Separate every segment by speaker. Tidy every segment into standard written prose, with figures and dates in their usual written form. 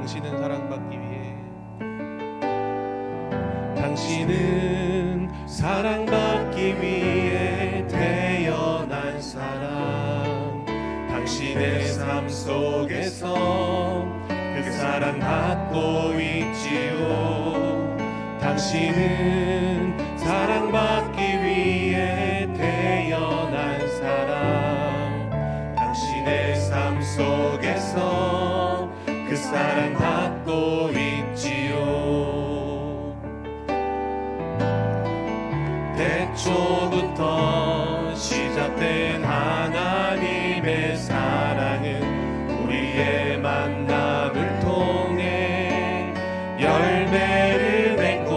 Speaker 1: 당신은 사랑받기 위해, 당신은 사랑받기 위해 태어난 사람. 당신의 삶 속에서 그 사랑받고 있지요. 당신은 사랑받기 위해 태어난 사람. 당신의 삶 속에서 그 사랑받고 있지요. 태초부터 시작된 하나님의 사랑은 우리의 만남을 통해 열매를 맺고,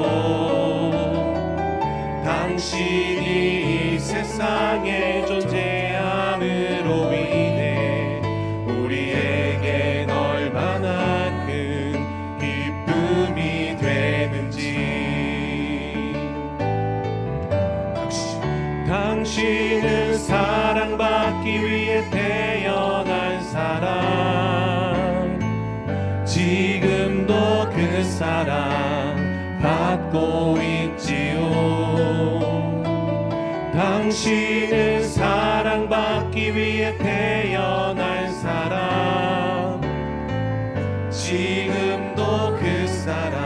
Speaker 1: 당신이 이 세상에 존재함으로 인해 우리에겐 얼마나 큰 기쁨이 되는지. 당신은 사랑받기 위해 태어난 사람. 지금도 그 사랑 받고 있지요. 당신은 사랑받기 위해 태어난 사람. 지금도 그 사랑.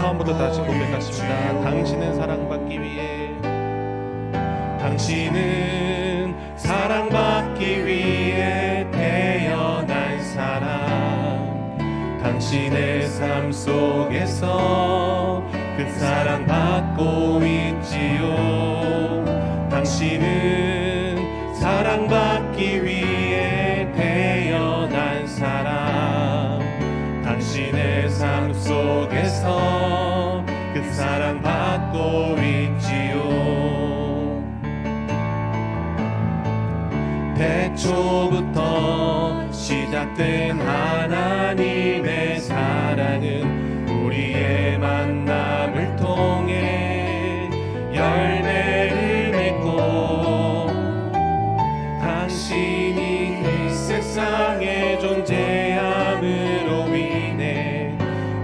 Speaker 1: 처음부터 다시 고백하십니다. 당신은 사랑받기 위해, 당신은 사랑받기 위해 태어난 사람. 당신의 삶 속에서 그 사랑받고 있지요. 당신은 사랑받기 위해 태어난 사람. 당신의 삶 속에서 그 사랑받고 있지요. 태초부터 시작된 하나님의 사랑은 우리의 만남을 통해 열매를 맺고, 당신이 이 세상에 존재함으로 인해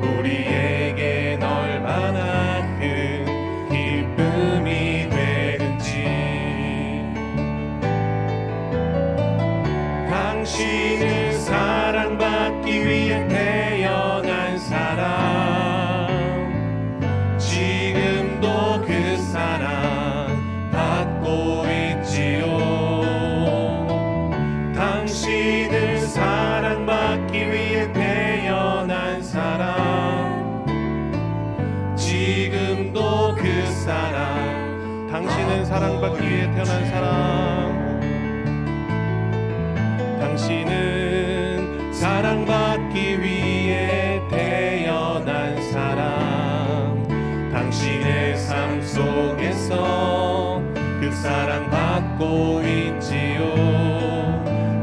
Speaker 1: 우리에겐 얼마나 큰 기쁨이 되는지. 당신은 사랑받기 위해 태어난 사람. 지금도 그 사랑 받고 있지요. 당신은 사랑받기 위해 태어난 사람. 지금도 그 사랑. 당신은 사랑받기 위해 태어난 사람. 당신은 사랑받기 위해 태어난 사람. 당신의 삶 속에서 그 사랑받고 있지요.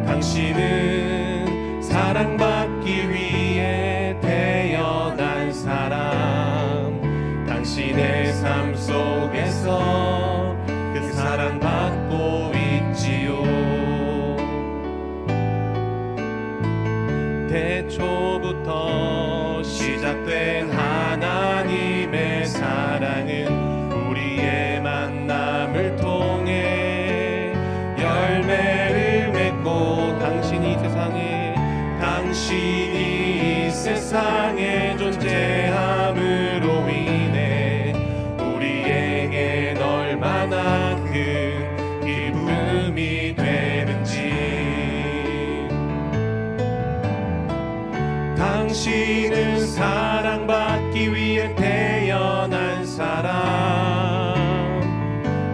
Speaker 1: 당신은 사랑받기 위해 태어난 사람. 당신의 삶 속에서 그 사랑받고 있지요. 태초부터 시작된 하나님의 사랑은 우리의 만남을 통해 열매를 맺고, 당신이 이 세상에 존재함으로 인해 우리에겐 얼마나 큰 기쁨이 되는지. 당신은 사랑받기 위해 태어난 사람.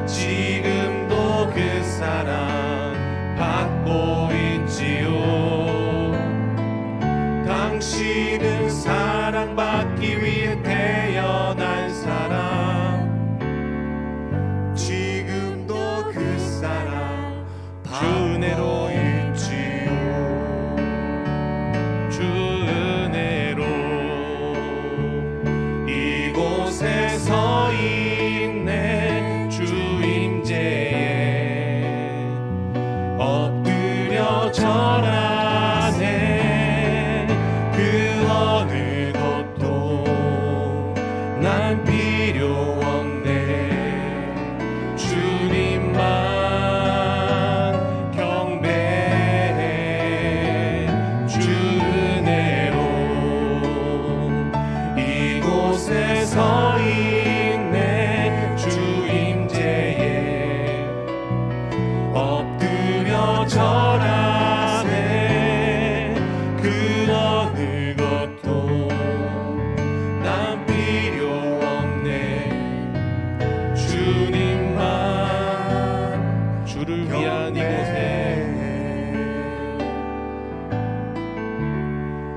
Speaker 1: 지금도 그 사랑 받고 있지요. 당신은 사랑받기 위해 태어난 사람. 지금도 그 사랑 주 은혜로 있지요. 주 은혜로 이곳에 서 있네. 주 임재에 엎드려 절하네. 그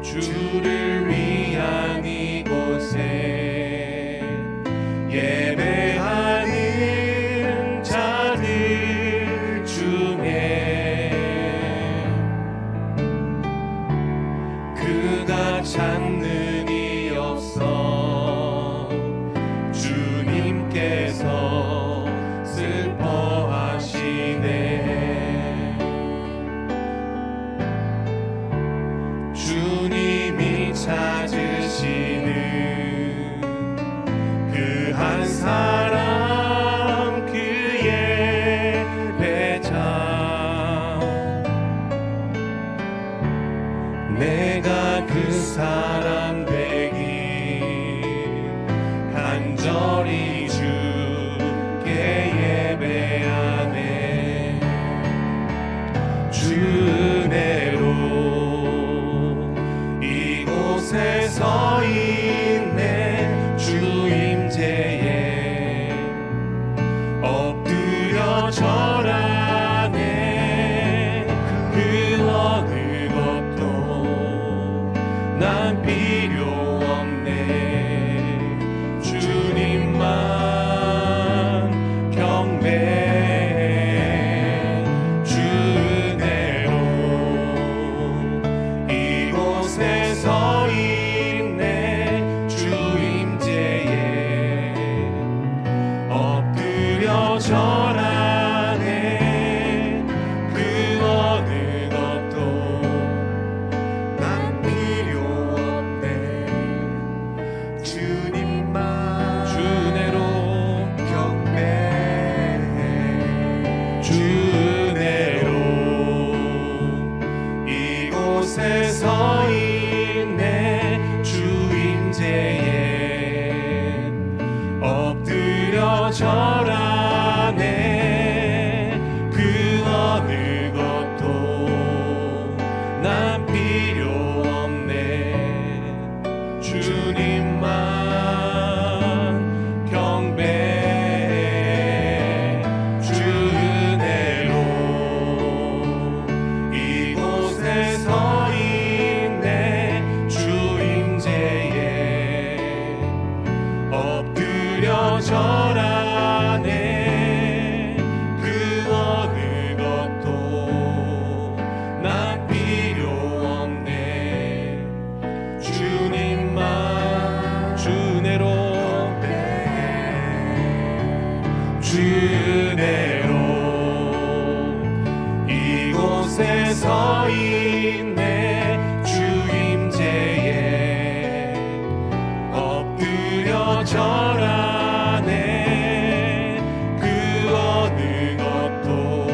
Speaker 1: 주를 위한 이곳에 예배하는 자들 중에 그가 찾는 이 없어 주님께서 슬퍼하시네. 주님이 찾으시는 그 한 사람 그의 배자 내가 그 사람 되기 간절히 주께 예배하네. 주 은혜로 이곳에 서 있네. 주 임재에 엎드려 절하네. 그 어느 것도 난 필요 없네. 주님만 경배해. 주 은혜로 이곳에 서 있네. 주 임재에 엎드려 절하네. 그 어느 것도 난 필요 없네. 주님만 주 은혜로 경배해. 주 은혜로 이곳에 서 있네. 주 임재에 엎드려 절하네. 그 어느 것도 난 필요 없네. 주님만 경배해. 주 은혜로 이곳에 서 있네. 주 임재에 엎드려 절하네. 그 어느 것도 난 필요 없네. 주님만 주 은혜로 주 은혜로 이곳에 서 있네. 주 임재에 엎드려 절하네. 그 어느 것도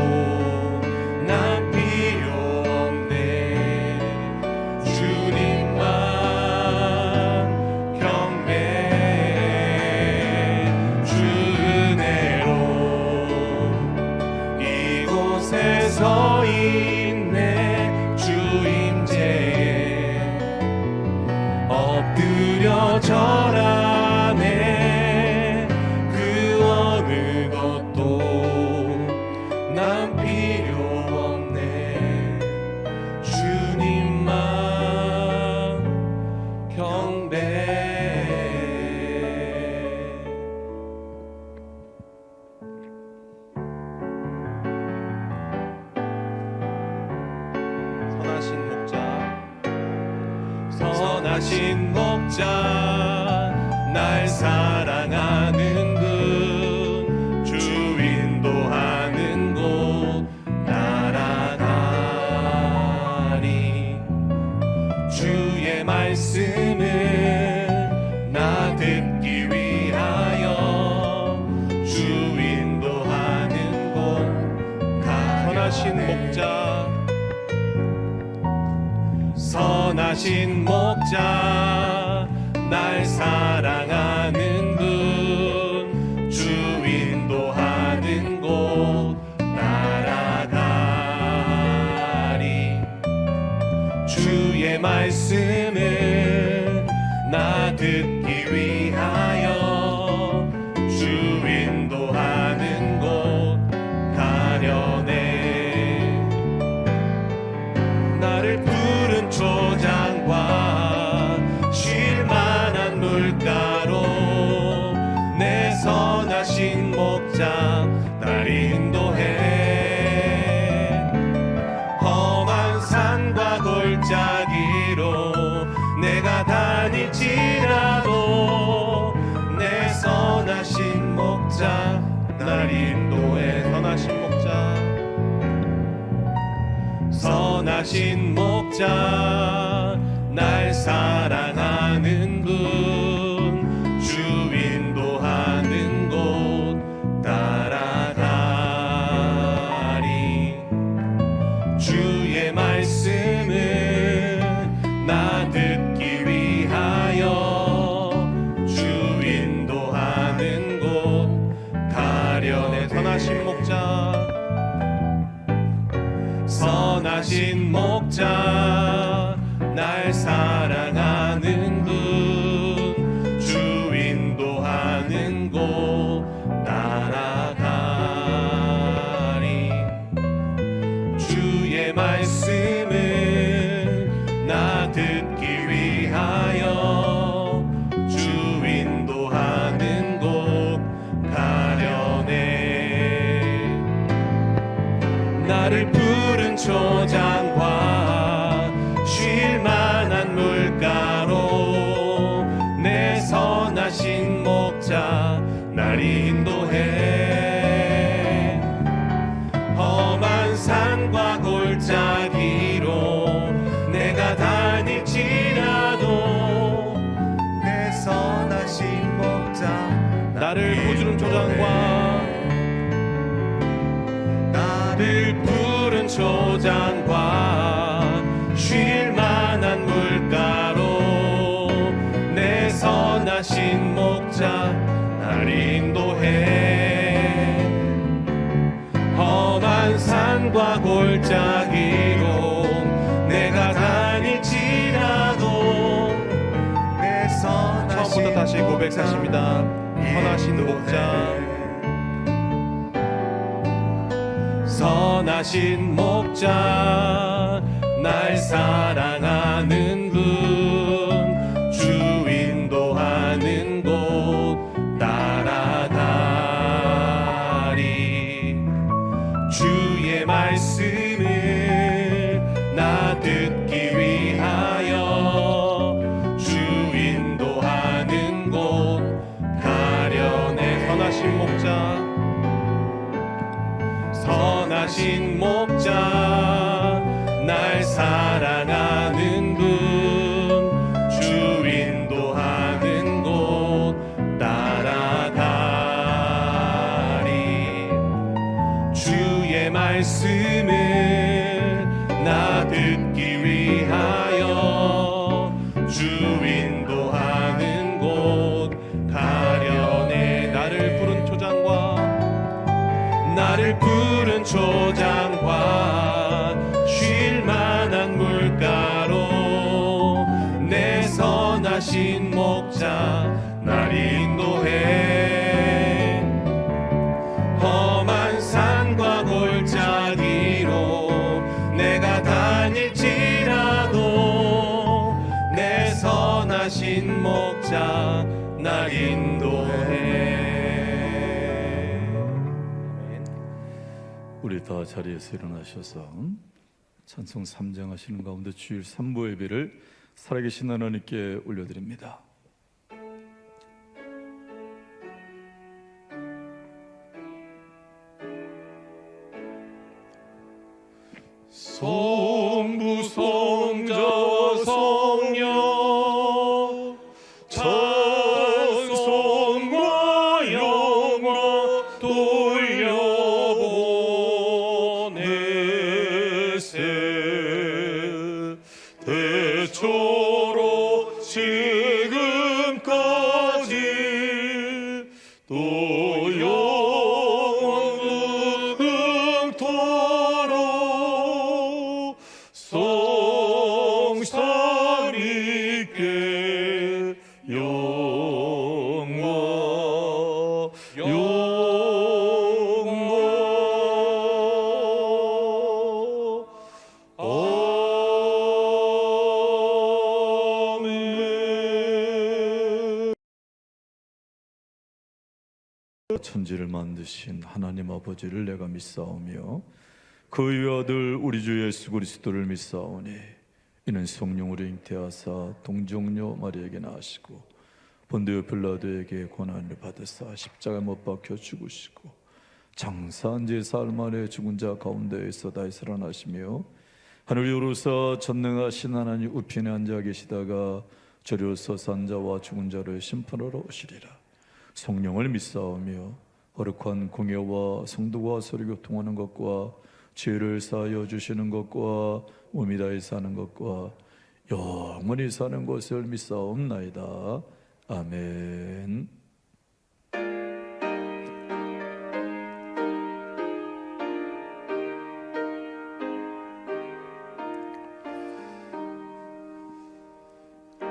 Speaker 1: 난 필요 없네. 주님만 경배해. 주 은혜로 이곳에 서 있네. 주 임재에 엎드려 절하네. 그 어느 것도 난 필요 없네. 주님만 경배해. 선하신 목자 선하신 목자 날 사랑하는 분 주 인도하는 곳 따라가리. 주의 말씀을 나 듣기 위하여 주 인도하는 곳 선하신 목자 선하신 목자 날 사랑하는 분 주 인도하는 곳 따라가리. 주의 말씀을 나 듣기 위하여 주 인도하는 곳 가려네. 선하신 목자 날 사랑하는 분 주 인도하는 곳 따라가리. 주의 말씀은 나 듣기 위하여 주 인도하는 곳 가려내. 선하신 목자 선하신 목자 날 사랑하는 분 주 인도하는 곳 따라가리. 주의 말씀을 나 듣기 위하여 주 인도하는 곳 가려내. 나를 푸른 초장과 쉴 만한 물가로 내 선하신 목자 날 인도해. 험한 산과 골짜기로 내가 다닐지라도 내 선하신 목자 나를 푸른 초장과 나를 푸른 초장과 쉴 만한 물가로 내 선하신 목자 날 인도해. 험한 산과 골짜기로 내가 다닐지라도 내 선하신 처음부터 다시 고백하십니다. 선하신 목자 선하신 목자 날 사랑하는 분 주 인도하는 곳 따라가리. 주의 말씀을 나 듣기 위하여 주 인도하는 곳 가려내. 선하신 목자 선하신 목자 날 사랑하는 분 주 인도하는 곳 따라가리. 주의 말씀을 나 듣기 위하여 주 인도하는 곳 가려내. 나를 푸른 초장과 나를 푸른 초장과 쉴 만한 물가로 내 선하신 목자 날 인도해. 험한 산과 골짜기로 내가 다닐지라도 내 선하신 목자 날 인도해.
Speaker 2: 우리 다 자리에서 일어나셔서 찬송 3장 하시는 가운데 주일 3부 예배를 살아계신 하나님께 올려드립니다.
Speaker 1: 성부 성자 성령 찬송과 영광 돌려보내세. 대초로 지금까지 또 영원토록 성삼위께 영원
Speaker 2: 천지를 만드신 하나님 아버지를 내가 믿사오며 그의 아들 우리 주 예수 그리스도를 믿사오니 이는 성령으로 잉태하사 동정녀 마리에게 나시고 본디오 빌라도에게 고난을 받으사 십자가에 못 박혀 죽으시고 장사한 지 사흘 만에 죽은 자 가운데에서 다시 살아나시며 하늘이 오르사 전능하신 하나님 우편에 앉아 계시다가 저리로서 산 자와 죽은 자를 심판하러 오시리라. 성령을 믿사오며 거룩한 공예와 성도와 서로 교통하는 것과 죄를 사하여 주시는 것과 몸이 다해 사는 것과 영원히 사는 것을 믿사옵나이다. 아멘.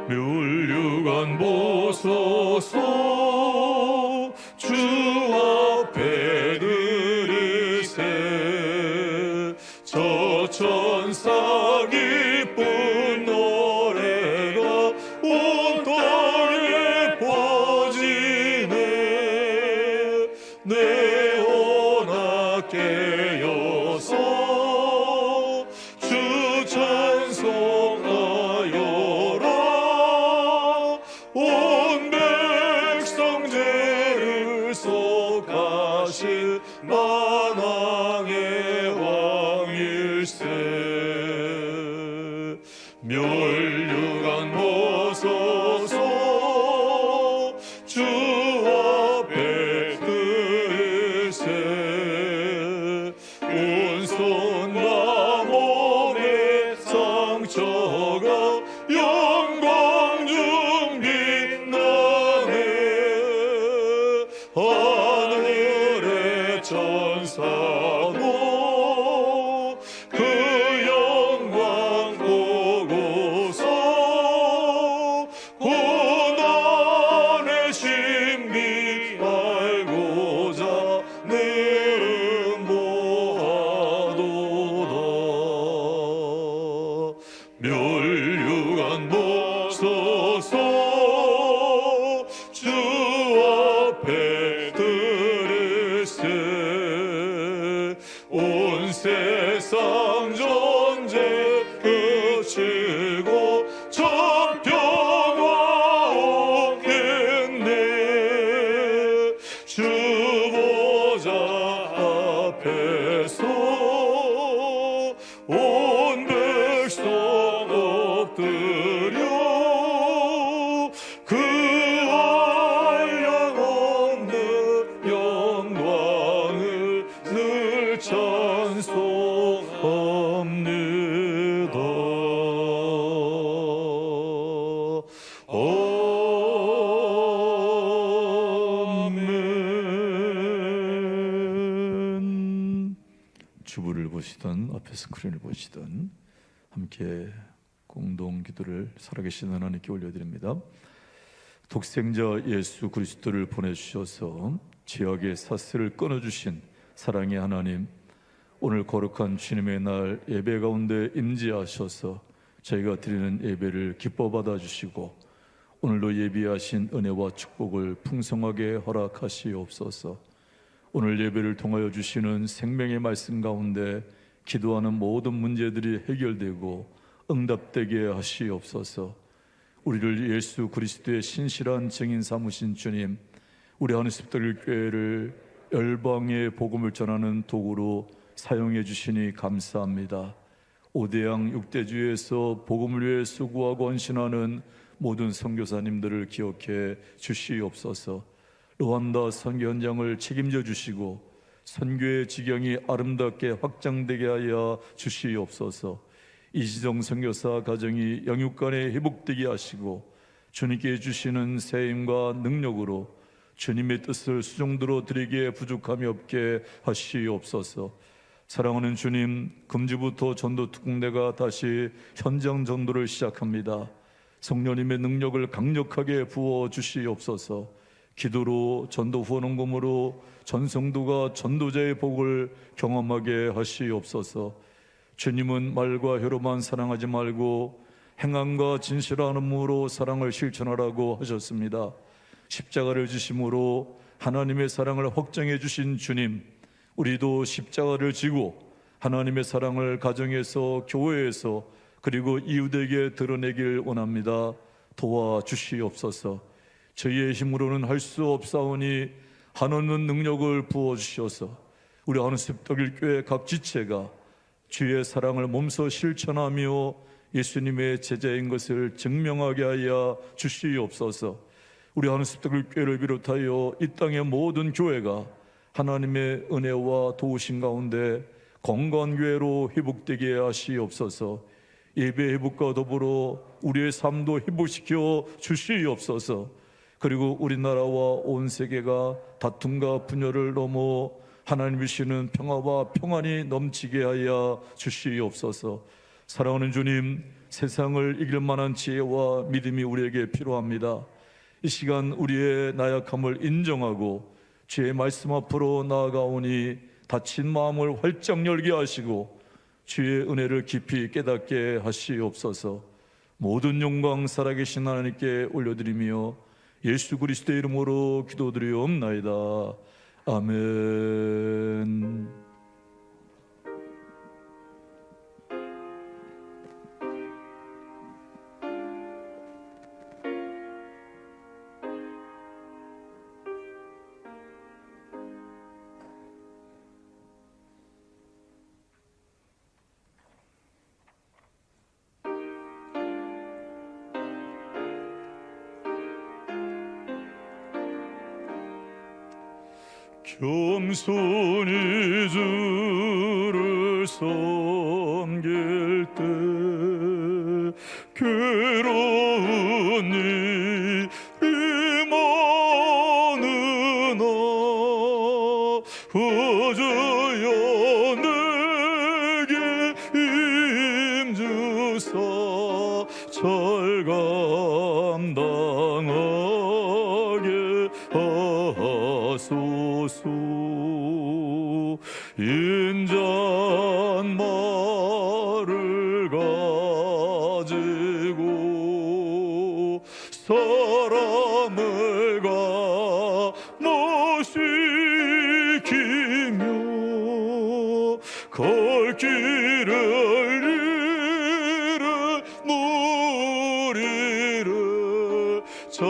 Speaker 2: 멸류관 보소서 주 앞에 들이세 저 천사 기쁜 노래가 온 땅에 퍼지네 내오나 깨어서 주 찬송하여라 온 백성 죄를 속하신 만왕의 왕일세 멸류관 보소서 주 앞에 들으세 온 손과 몸의 상처가 영광 중 빛나네 하늘의 천사도 그 영광 보고서 고난의 신비 알고자 늘 모아도다 멸류관 보소서 주 앞에 들으세 온 세상 전쟁 그치고 천평화 오겠네 주 보좌 앞에서 온 백성 엎드려 그 한량 없는 영광을 늘 찬송합니다. 아멘. 주부를 보시던 앞에 스크린을 보시던 함께 공동 기도를 살아계신 하나님께 올려드립니다. 독생자 예수 그리스도를 보내주셔서 죄악의 사슬을 끊어주신 사랑의 하나님, 오늘 거룩한 주님의 날 예배 가운데 임재하셔서 저희가 드리는 예배를 기뻐 받아주시고 오늘도 예비하신 은혜와 축복을 풍성하게 허락하시옵소서. 오늘 예배를 통하여 주시는 생명의 말씀 가운데 기도하는 모든 문제들이 해결되고 응답되게 하시옵소서. 우리를 예수 그리스도의 신실한 증인 삼으신 주님, 우리 한우습들교회를 열방의 복음을 전하는 도구로 사용해 주시니 감사합니다. 5대양 6대주에서 복음을 위해 수고하고 헌신하는 모든 선교사님들을 기억해 주시옵소서. 루안다 선교 현장을 책임져 주시고 선교의 지경이 아름답게 확장되게 하여 주시옵소서. 이지정 선교사 가정이 영육간에 회복되게 하시고 주님께 주시는 세임과 능력으로 주님의 뜻을 수종드로 드리기에 부족함이 없게 하시옵소서. 사랑하는 주님, 금주부터 전도 특공대가 다시 현장 전도를 시작합니다. 성령님의 능력을 강력하게 부어 주시옵소서. 기도로 전도 후원금으로 전성도가 전도자의 복을 경험하게 하시옵소서. 주님은 말과 혀로만 사랑하지 말고 행함과 진실한 업무로 사랑을 실천하라고 하셨습니다. 십자가를 지심으로 하나님의 사랑을 확정해 주신 주님, 우리도 십자가를 지고 하나님의 사랑을 가정에서, 교회에서, 그리고 이웃에게 드러내길 원합니다. 도와주시옵소서. 저희의 힘으로는 할 수 없사오니 한없는 능력을 부어주셔서 우리 한우습덕일교회 각 지체가 주의 사랑을 몸소 실천하며 예수님의 제자인 것을 증명하게 하여 주시옵소서. 우리 한우습특교회를 비롯하여 이 땅의 모든 교회가 하나님의 은혜와 도우심 가운데 건강한 교회로 회복되게 하시옵소서. 예배 회복과 더불어 우리의 삶도 회복시켜 주시옵소서. 그리고 우리나라와 온 세계가 다툼과 분열을 넘어 하나님이 주시는 평화와 평안이 넘치게 하여 주시옵소서. 사랑하는 주님, 세상을 이길 만한 지혜와 믿음이 우리에게 필요합니다. 이 시간 우리의 나약함을 인정하고 주의 말씀 앞으로 나아가오니 닫힌 마음을 활짝 열게 하시고 주의 은혜를 깊이 깨닫게 하시옵소서. 모든 영광 살아계신 하나님께 올려드리며 예수 그리스도의 이름으로 기도드리옵나이다. 아멘. 겸손히 주를 섬길 때 괴로운 일이 많으나 주여 내게 힘주사 잘 감당하게 하소서. 인자한 말을 가지고 사람을 감화시키며 갈 길을 잃은 무리를 잘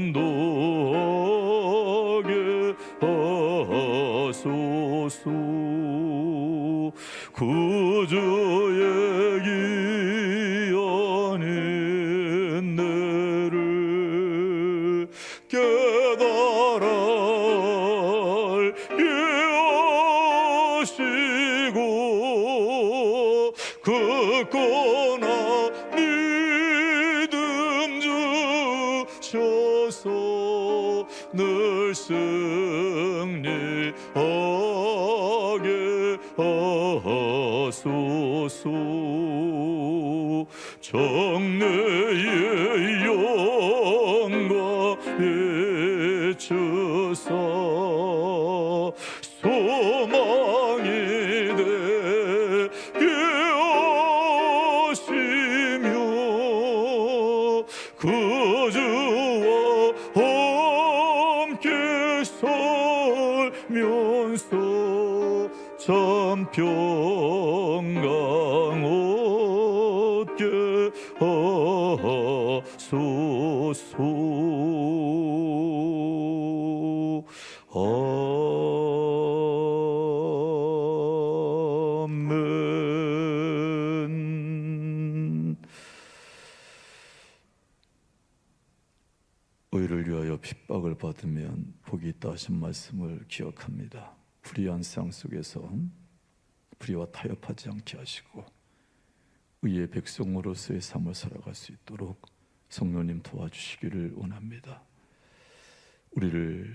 Speaker 2: 인도하게 하소서. 구주의 귀한 인내를 깨달아 알게 하시고 굳건한 믿음 주셔서 늘 승리하게 하소서. 정내의 영광 비추사 소망이 되게 하시며 구주와 함께 살면서 참 평강 얻게 하소서. 아멘. 의를 위하여 핍박을 받으면 복이 있다 하신 말씀을 기억합니다. 불의한 세상 속에서 불의와 타협하지 않게 하시고 의의 백성으로서의 삶을 살아갈 수 있도록 성령님 도와주시기를 원합니다. 우리를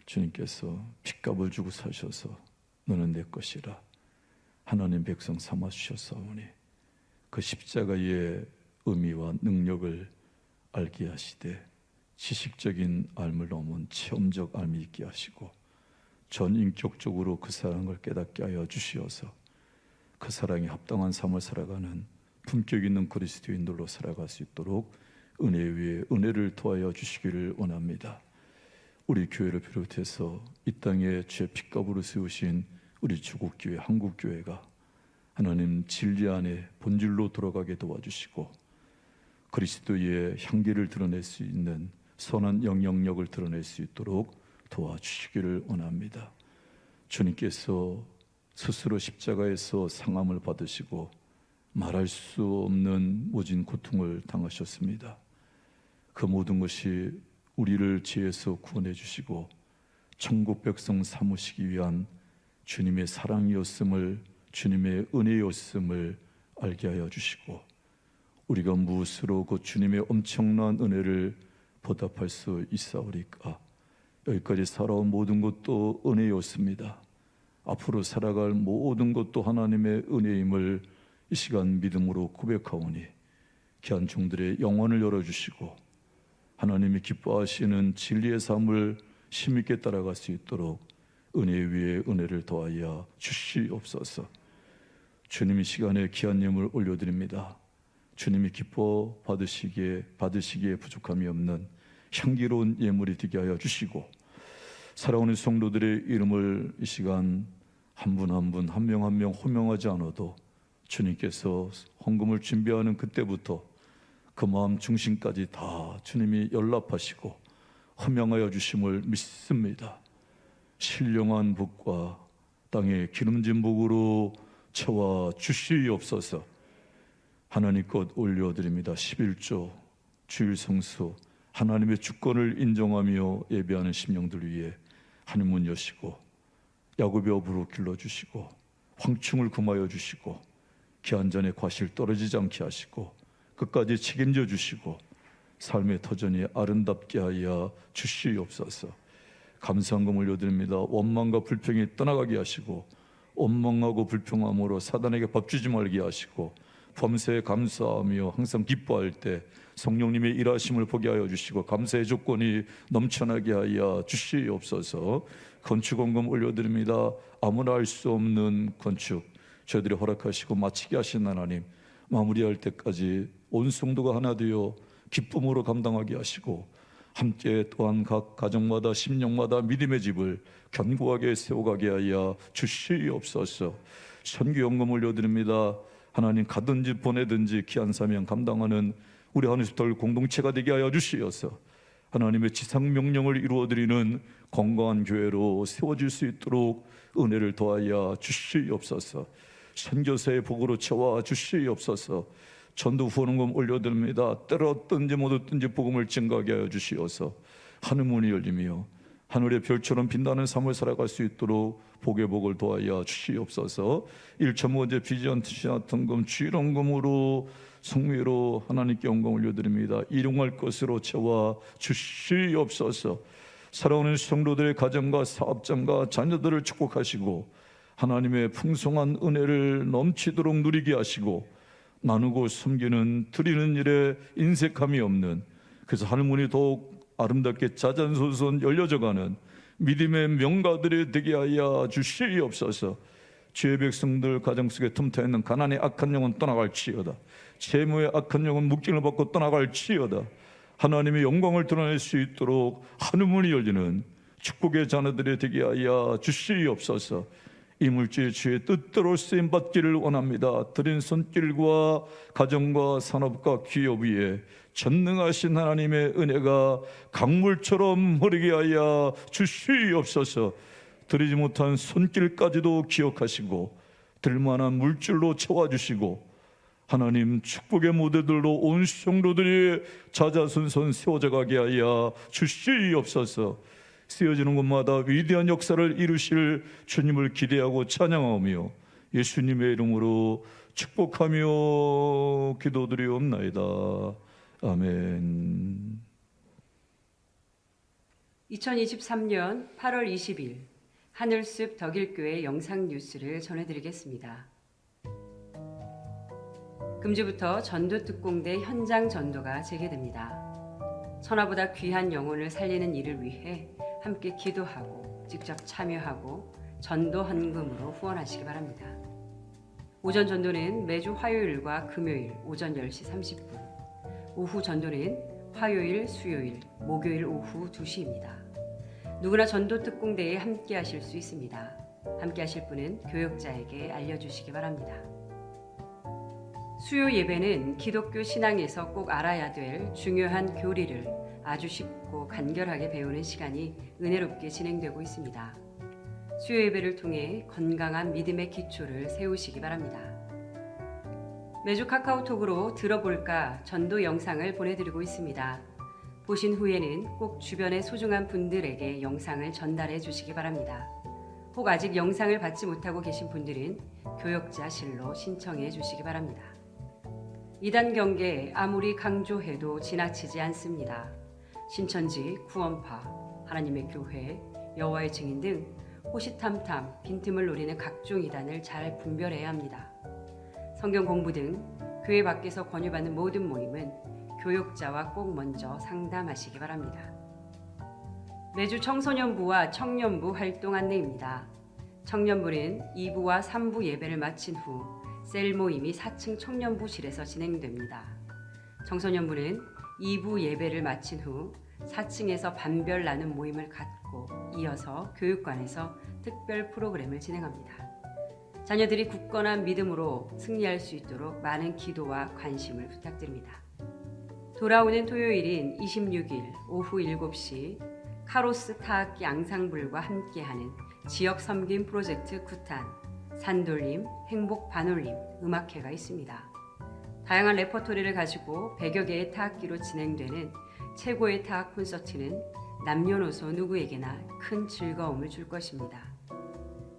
Speaker 2: 주님께서 핏값을 주고 사셔서 너는 내 것이라 하나님 백성 삼아 주셨사오니 그 십자가의 의미와 능력을 알게 하시되 지식적인 알을 넘은 체험적 알미 있게 하시고 전인격적으로 그 사랑을 깨닫게 하여 주시어서 그 사랑에 합당한 삶을 살아가는 품격 있는 그리스도인들로 살아갈 수 있도록 은혜 위에 은혜를 더하여 주시기를 원합니다. 우리 교회를 비롯해서 이 땅에 주의 핏값으로 세우신 우리 주국교회 한국교회가 하나님 진리 안에 본질로 돌아가게 도와주시고 그리스도의 향기를 드러낼 수 있는 선한 영향력을 드러낼 수 있도록 도와주시기를 원합니다. 주님께서 스스로 십자가에서 상함을 받으시고 말할 수 없는 모진 고통을 당하셨습니다. 그 모든 것이 우리를 죄에서 구원해 주시고 천국 백성 삼으시기 위한 주님의 사랑이었음을, 주님의 은혜였음을 알게 하여 주시고, 우리가 무엇으로 그 주님의 엄청난 은혜를 보답할 수 있사오리까? 여기까지 살아온 모든 것도 은혜였습니다. 앞으로 살아갈 모든 것도 하나님의 은혜임을 이 시간 믿음으로 고백하오니 귀한 종들의 영혼을 열어주시고 하나님이 기뻐하시는 진리의 삶을 힘있게 따라갈 수 있도록 은혜 위에 은혜를 더하여 주시옵소서. 주님 이 시간에 귀한 예물 올려드립니다. 주님이 기뻐 받으시기에 부족함이 없는 향기로운 예물이 되게 하여 주시고, 살아오는 성도들의 이름을 이 시간 한 분 한 분, 한 명 한 명 호명하지 않아도 주님께서 헌금을 준비하는 그때부터 그 마음 중심까지 다 주님이 연락하시고 허명하여 주심을 믿습니다. 신령한 복과 땅의 기름진 복으로 채워 주시옵소서. 하나님 것 올려드립니다. 11조 주일 성수, 하나님의 주권을 인정하며 예배하는 심령들 위해 하늘 문 여시고 야곱의 어부로 길러주시고 황충을 금하여 주시고 기한 전에 과실 떨어지지 않게 하시고 끝까지 책임져 주시고 삶의 터전이 아름답게 하여 주시옵소서. 감사한금 올려드립니다. 원망과 불평이 떠나가게 하시고 원망하고 불평함으로 사단에게 밥 주지 말게 하시고 범사에 감사하며 항상 기뻐할 때 성령님의 일하심을 보게 하여 주시고 감사의 조건이 넘쳐나게 하여 주시옵소서. 건축원금 올려드립니다. 아무나 할 수 없는 건축 저희들이 허락하시고 마치게 하신 하나님, 마무리할 때까지 온 성도가 하나 되어 기쁨으로 감당하게 하시고 함께 또한 각 가정마다 심령마다 믿음의 집을 견고하게 세워가게 하여 주시옵소서. 선교연금 올려드립니다. 하나님 가든지 보내든지 귀한 사명 감당하는 우리 한우스톨 공동체가 되게 하여 주시어서 하나님의 지상명령을 이루어드리는 건강한 교회로 세워질 수 있도록 은혜를 더하여 주시옵소서. 선교사의 복으로 채워 주시옵소서. 전도 후원금 올려드립니다. 때렸든지 못 얻든지 복음을 증가하게 하여 주시어서 하늘 문이 열리며 하늘의 별처럼 빛나는 삶을 살아갈 수 있도록 복의 복을 도와야 주시옵소서. 1.5제 비전 티셔츠 등금 주일원금으로 성회로 하나님께 영광 올려드립니다. 일용할 것으로 채워 주시옵소서. 살아오는 성도들의 가정과 사업장과 자녀들을 축복하시고 하나님의 풍성한 은혜를 넘치도록 누리게 하시고 나누고 섬기는 드리는 일에 인색함이 없는, 그래서 하늘문이 더욱 아름답게 자잔소선 열려져가는 믿음의 명가들이 되게 하여 주시옵소서. 주의 백성들 가정 속에 틈타 있는 가난의 악한 영은 떠나갈지어다. 재무의 악한 영은 묵징을 받고 떠나갈지어다. 하나님의 영광을 드러낼 수 있도록 하늘문이 열리는 축복의 자녀들이 되게 하여 주시옵소서. 이물질 주의 뜻대로 쓰임 받기를 원합니다. 드린 손길과 가정과 산업과 기업 위에 전능하신 하나님의 은혜가 강물처럼 흐르게 하여 주시옵소서. 드리지 못한 손길까지도 기억하시고 들만한 물질로 채워주시고 하나님 축복의 무대들로 온 성도들이 자자손손 세워져 가게 하여 주시옵소서. 쓰여지는 곳마다 위대한 역사를 이루실 주님을 기대하고 찬양하며 예수님의 이름으로 축복하며 기도드리옵나이다. 아멘.
Speaker 3: 2023년 8월 20일 하늘숲 덕일교회 영상 뉴스를 전해드리겠습니다. 금주부터 전도특공대 현장 전도가 재개됩니다. 천하보다 귀한 영혼을 살리는 일을 위해 함께 기도하고 직접 참여하고 전도 헌금으로 후원하시기 바랍니다. 오전 전도는 매주 화요일과 금요일 오전 10시 30분, 오후 전도는 화요일, 수요일, 목요일 오후 2시입니다. 누구나 전도특공대에 함께 하실 수 있습니다. 함께 하실 분은 교역자에게 알려주시기 바랍니다. 수요 예배는 기독교 신앙에서 꼭 알아야 될 중요한 교리를 아주 쉽고 간결하게 배우는 시간이 은혜롭게 진행되고 있습니다. 수요 예배를 통해 건강한 믿음의 기초를 세우시기 바랍니다. 매주 카카오톡으로 들어볼까 전도 영상을 보내드리고 있습니다. 보신 후에는 꼭 주변의 소중한 분들에게 영상을 전달해 주시기 바랍니다. 혹 아직 영상을 받지 못하고 계신 분들은 교역자실로 신청해 주시기 바랍니다. 이단 경계 아무리 강조해도 지나치지 않습니다. 신천지, 구원파, 하나님의 교회, 여호와의 증인 등 호시탐탐 빈틈을 노리는 각종 이단을 잘 분별해야 합니다. 성경 공부 등 교회 밖에서 권유받는 모든 모임은 교육자와 꼭 먼저 상담하시기 바랍니다. 매주 청소년부와 청년부 활동 안내입니다. 청년부는 2부와 3부 예배를 마친 후 셀 모임이 4층 청년부실에서 진행됩니다. 청소년부는 2부 예배를 마친 후 4층에서 반별 나눔 모임을 갖고 이어서 교육관에서 특별 프로그램을 진행합니다. 자녀들이 굳건한 믿음으로 승리할 수 있도록 많은 기도와 관심을 부탁드립니다. 돌아오는 토요일인 26일 오후 7시 카로스 타악기 앙상블과 함께하는 지역 섬김 프로젝트 구탄, 산돌림, 행복 반올림 음악회가 있습니다. 다양한 레퍼토리를 가지고 100여 개의 타악기로 진행되는 최고의 타악 콘서트는 남녀노소 누구에게나 큰 즐거움을 줄 것입니다.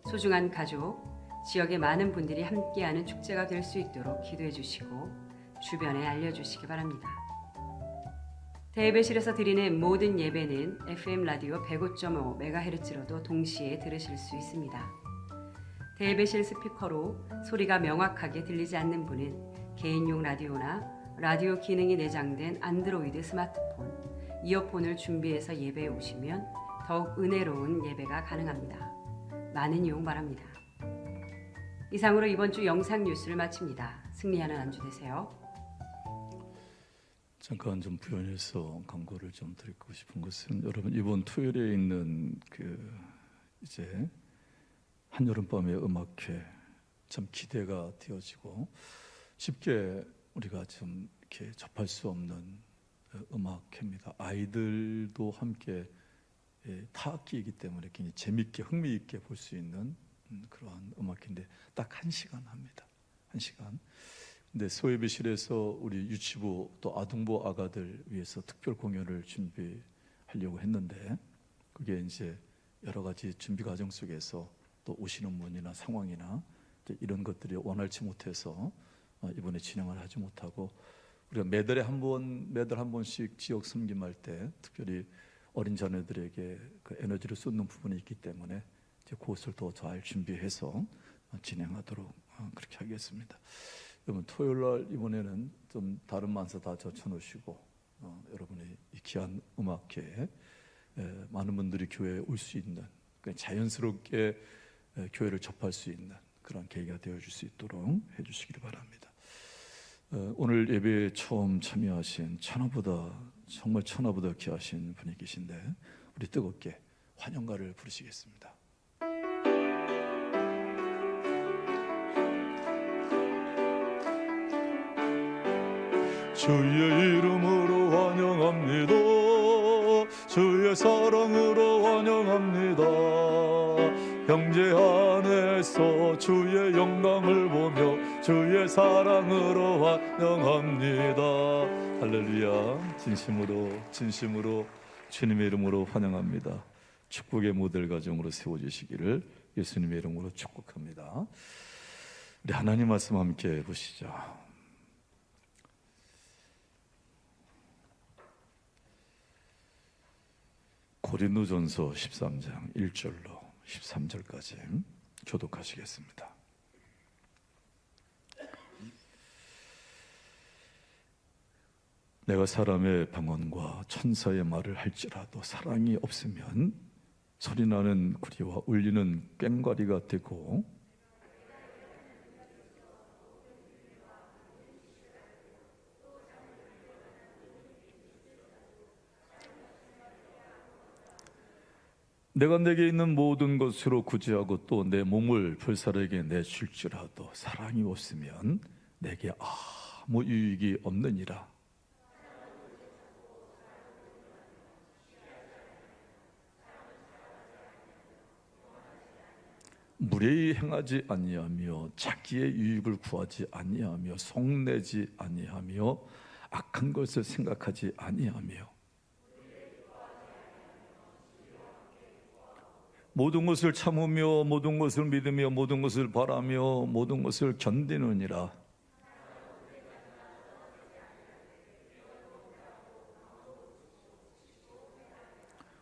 Speaker 3: 소중한 가족, 지역의 많은 분들이 함께하는 축제가 될 수 있도록 기도해 주시고 주변에 알려주시기 바랍니다. 대예배실에서 드리는 모든 예배는 FM 라디오 105.5MHz로도 동시에 들으실 수 있습니다. 대예배실 스피커로 소리가 명확하게 들리지 않는 분은 개인용 라디오나 라디오 기능이 내장된 안드로이드 스마트폰, 이어폰을 준비해서 예배에 오시면 더욱 은혜로운 예배가 가능합니다. 많은 이용 바랍니다. 이상으로 이번 주 영상 뉴스를 마칩니다. 승리하는 한 주 되세요.
Speaker 2: 잠깐 좀 부연해서 광고를 좀 드리고 싶은 것은, 여러분 이번 토요일에 있는 이제 한여름밤의 음악회 참 기대가 되어지고, 쉽게 우리가 좀 이렇게 접할 수 없는 음악회입니다. 아이들도 함께 타악기이기 때문에 굉장히 재밌게 흥미있게 볼 수 있는 그러한 음악회인데 딱 1시간 합니다. 1시간. 근데 소예배실에서 우리 유치부 또 아동부 아가들 위해서 특별 공연을 준비하려고 했는데, 그게 이제 여러 가지 준비 과정 속에서 또 오시는 분이나 상황이나 이런 것들이 원활치 못해서 이번에 진행을 하지 못하고, 우리가 매달 한 번씩 지역 섬김할 때 특별히 어린 자녀들에게 그 에너지를 쏟는 부분이 있기 때문에 이제 그것을 더 잘 준비해서 진행하도록 그렇게 하겠습니다. 여러분 토요일 날 이번에는 좀 다른 만사 다 젖혀놓으시고 여러분의 이 귀한 음악회에 많은 분들이 교회에 올 수 있는, 자연스럽게 교회를 접할 수 있는 그런 계기가 되어줄 수 있도록 해주시기를 바랍니다. 오늘 예배에 처음 참여하신 정말 천하보다 귀하신 분이 계신데, 우리 뜨겁게 환영가를 부르시겠습니다. 주의 이름으로 환영합니다. 주의 사랑으로 환영합니다. 형제 안에서 주의 영광을 보며 주의 사랑으로 환영합니다. 할렐루야. 진심으로 주님의 이름으로 환영합니다. 축복의 모델 가정으로 세워주시기를 예수님의 이름으로 축복합니다. 우리 하나님 말씀 함께 보시죠. 고린도전서 13장 1절로 13절까지 교독하시겠습니다. 내가 사람의 방언과 천사의 말을 할지라도 사랑이 없으면 소리나는 구리와 울리는 꽹과리가 되고, 내가 내게 있는 모든 것으로 구제하고 또 내 몸을 불살에게 내줄지라도 사랑이 없으면 내게 아무 유익이 없느니라. 무례히 행하지 아니하며 자기의 유익을 구하지 아니하며 속내지 아니하며 악한 것을 생각하지 아니하며 모든 것을 참으며 모든 것을 믿으며 모든 것을 바라며 모든 것을 견디느니라.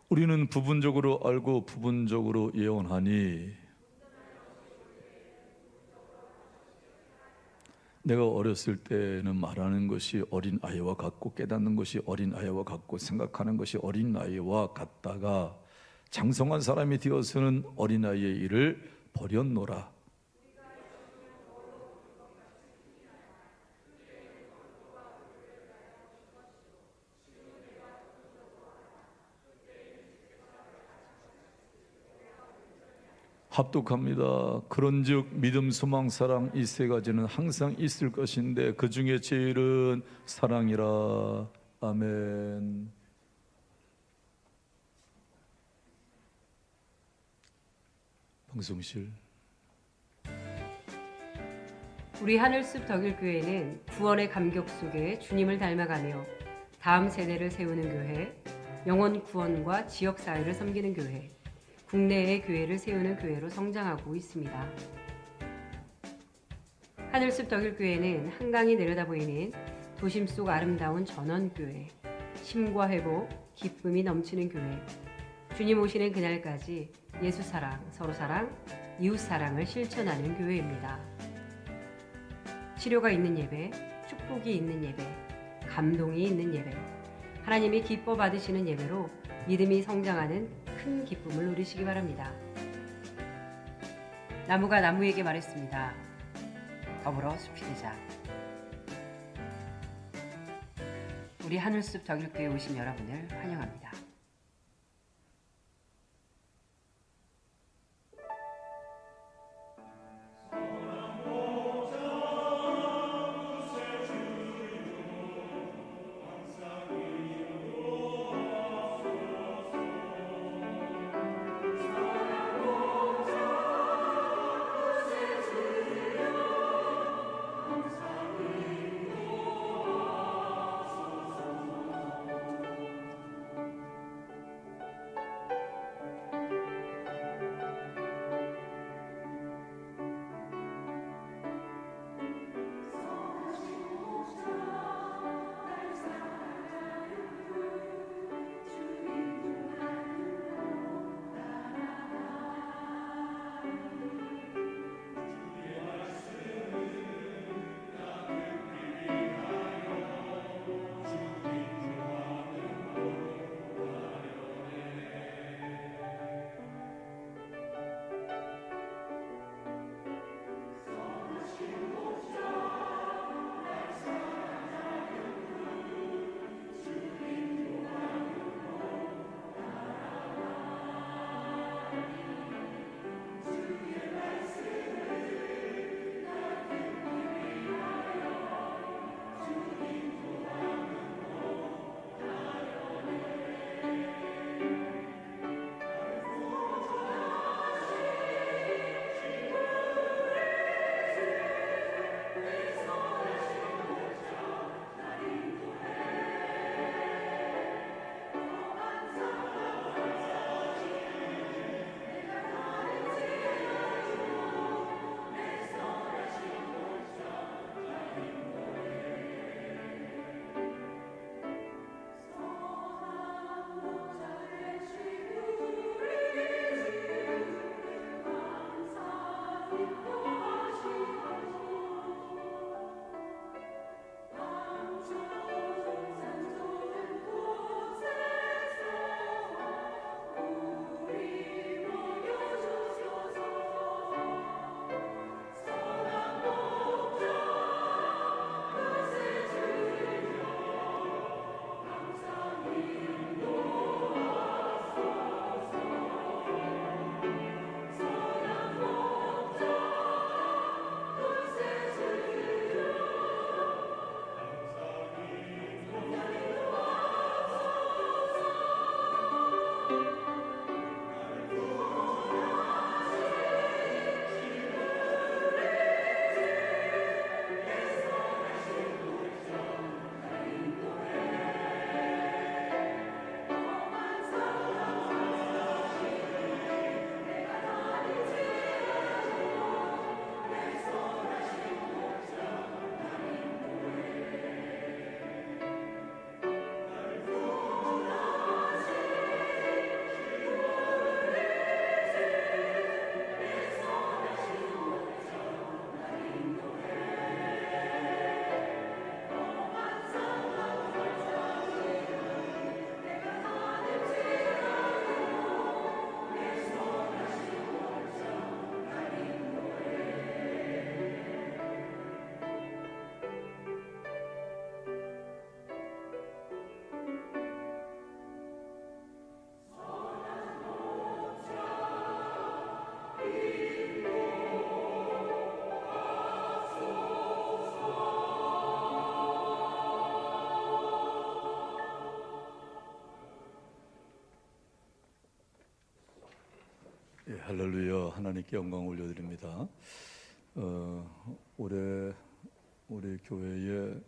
Speaker 2: 우리는 부분적으로 알고 부분적으로 예언하니 내가 어렸을 때는 말하는 것이 어린아이와 같고 깨닫는 것이 어린아이와 같고 생각하는 것이 어린아이와 같다가 장성한 사람이 되어서는 어린아이의 일을 버렸노라. 합독합니다. 그런즉 믿음, 소망, 사랑 이 세 가지는 항상 있을 것인데 그 중에 제일은 사랑이라. 아멘. 방송실.
Speaker 3: 우리 하늘숲 덕일교회는 구원의 감격 속에 주님을 닮아가며 다음 세대를 세우는 교회, 영혼 구원과 지역사회를 섬기는 교회, 국내의 교회를 세우는 교회로 성장하고 있습니다. 하늘숲 덕일교회는 한강이 내려다보이는 도심 속 아름다운 전원교회, 쉼과 회복, 기쁨이 넘치는 교회, 주님 오시는 그날까지 예수사랑, 서로사랑, 이웃사랑을 실천하는 교회입니다. 치료가 있는 예배, 축복이 있는 예배, 감동이 있는 예배, 하나님이 기뻐 받으시는 예배로 믿음이 성장하는 큰 기쁨을 누리시기 바랍니다. 나무가 나무에게 말했습니다. 더불어 숲이 되자. 우리 하늘숲 덕일교회에 오신 여러분을 환영합니다.
Speaker 2: 할렐루야. 하나님께 영광 올려드립니다. 올해 우리 교회에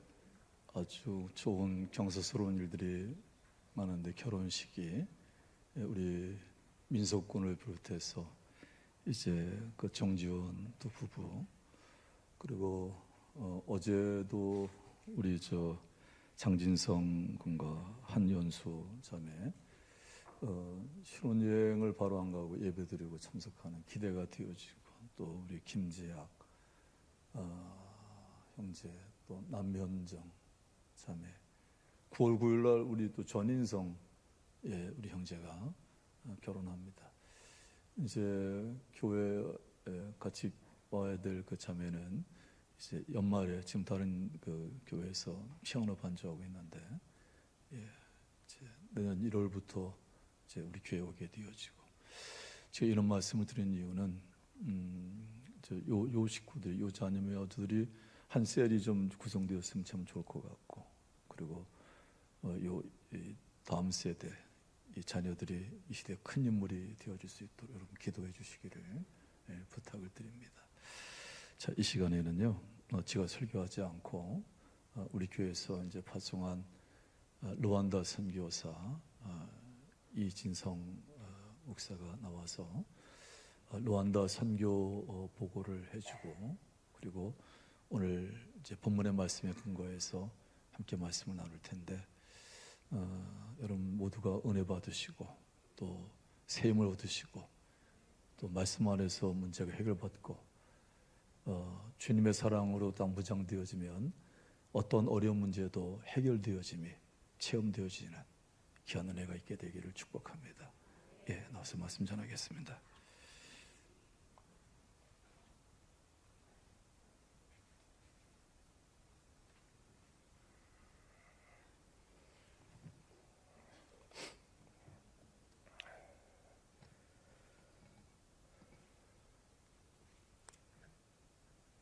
Speaker 2: 아주 좋은 경사스러운 일들이 많은데, 결혼식이 우리 민석군을 비롯해서 이제 그 정지원 두 부부, 그리고 어제도 우리 장진성 군과 한연수 자매 신혼여행을 바로 안 가고 예배드리고 참석하는 기대가 되어지고, 또 우리 김재학 형제, 또 남현정 자매, 9월 9일 날 우리 또 전인성 우리 형제가 결혼합니다. 이제 교회에 같이 와야 될 그 자매는 이제 연말에 지금 다른 그 교회에서 피아노 반주하고 있는데, 이제 내년 1월부터 이제 우리 교회 오게 되어지고, 제가 이런 말씀을 드린 이유는 요 식구들이, 요 자녀의 아들들이 한 셀이 좀 구성되었으면 참 좋을 것 같고, 그리고 이 다음 세대 이 자녀들이 이 시대에 큰 인물이 되어줄 수 있도록 여러분 기도해 주시기를 부탁을 드립니다. 자, 이 시간에는요, 제가 설교하지 않고 우리 교회에서 이제 파송한 루안다 선교사 이진성 목사가 나와서 루안다 선교 보고를 해주고, 그리고 오늘 이제 본문의 말씀에 근거해서 함께 말씀을 나눌 텐데, 여러분 모두가 은혜 받으시고 또 새 힘을 얻으시고, 또 말씀 안에서 문제가 해결받고, 주님의 사랑으로 무장되어지면 어떤 어려운 문제도 해결되어짐이 체험되어지는 귀한 은혜가 있게 되기를 축복합니다. 나와서 말씀 전하겠습니다.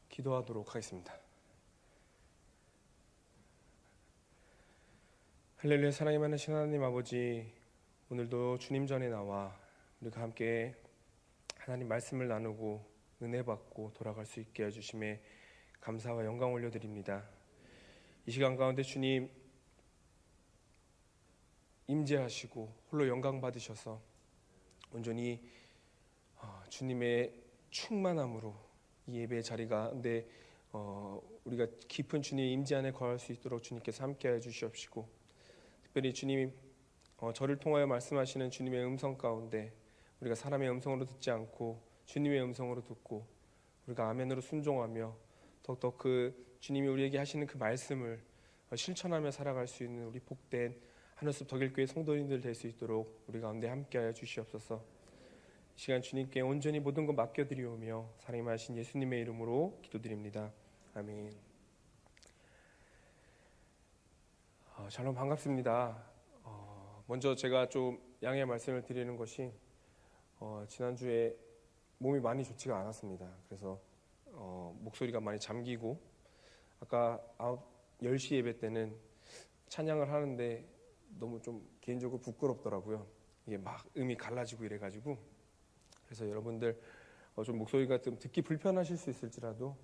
Speaker 4: 기도하도록 하겠습니다. 할렐루야. 사랑이 많으신 하나님 아버지, 오늘도 주님 전에 나와 우리가 함께 하나님 말씀을 나누고 은혜 받고 돌아갈 수 있게 해주심에 감사와 영광 올려드립니다. 이 시간 가운데 주님 임재하시고 홀로 영광 받으셔서 온전히 주님의 충만함으로 이 예배의 자리가 우리가 깊은 주님의 임재 안에 거할 수 있도록 주님께서 함께해 주시옵시고, 특별히 주님 저를 통하여 말씀하시는 주님의 음성 가운데 우리가 사람의 음성으로 듣지 않고 주님의 음성으로 듣고, 우리가 아멘으로 순종하며 더욱더 그 주님이 우리에게 하시는 그 말씀을 실천하며 살아갈 수 있는 우리 복된 하늘숲 덕일교회 성도님들 될 수 있도록 우리 가운데 함께하여 주시옵소서. 이 시간 주님께 온전히 모든 것 맡겨드리오며 사랑하신 예수님의 이름으로 기도드립니다. 아멘. 샬롬, 반갑습니다. 먼저 제가 좀 양해 말씀을 드리는 것이, 지난주에 몸이 많이 좋지가 않았습니다. 그래서 목소리가 많이 잠기고, 아까 10시 예배 때는 찬양을 하는데 너무 좀 개인적으로 부끄럽더라고요. 이게 막 음이 갈라지고 이래가지고. 그래서 여러분들 좀 목소리가 좀 듣기 불편하실 수 있을지라도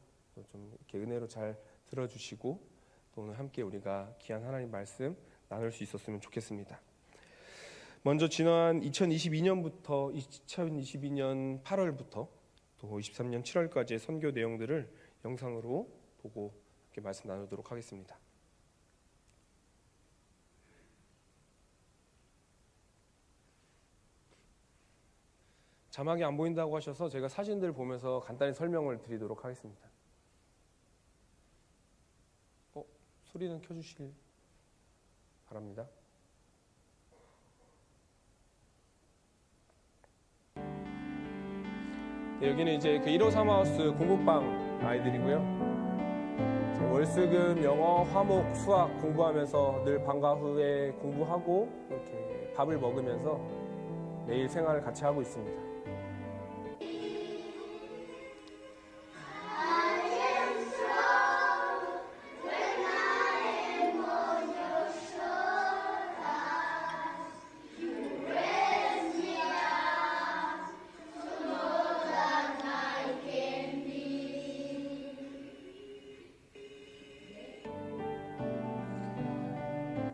Speaker 4: 좀 이렇게 은혜로 잘 들어주시고, 또 오늘 함께 우리가 귀한 하나님 말씀 나눌 수 있었으면 좋겠습니다. 먼저 지난 2022년부터 2022년 8월부터 또 23년 7월까지의 선교 내용들을 영상으로 보고 함께 말씀 나누도록 하겠습니다. 자막이 안 보인다고 하셔서 제가 사진들 보면서 간단히 설명을 드리도록 하겠습니다. 소리는 켜주시길 바랍니다. 네, 여기는 이제 그 153 하우스 공부방 아이들이고요. 월수금 영어, 화목, 수학 공부하면서 늘 방과 후에 공부하고 이렇게 밥을 먹으면서 매일 생활을 같이 하고 있습니다.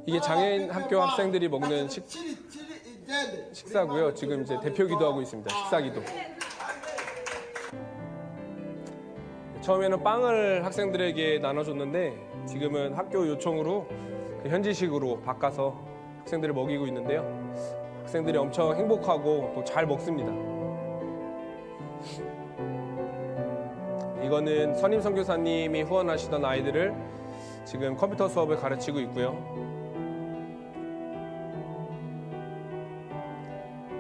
Speaker 4: 이게 장애인 학교 학생들이 먹는 식사고요. 지금 이제 대표 기도하고 있습니다. 식사 기도. 처음에는 빵을 학생들에게 나눠줬는데 지금은 학교 요청으로 현지식으로 바꿔서 학생들을 먹이고 있는데요. 학생들이 엄청 행복하고 또 잘 먹습니다. 이거는 선임 선교사님이 후원하시던 아이들을 지금 컴퓨터 수업을 가르치고 있고요.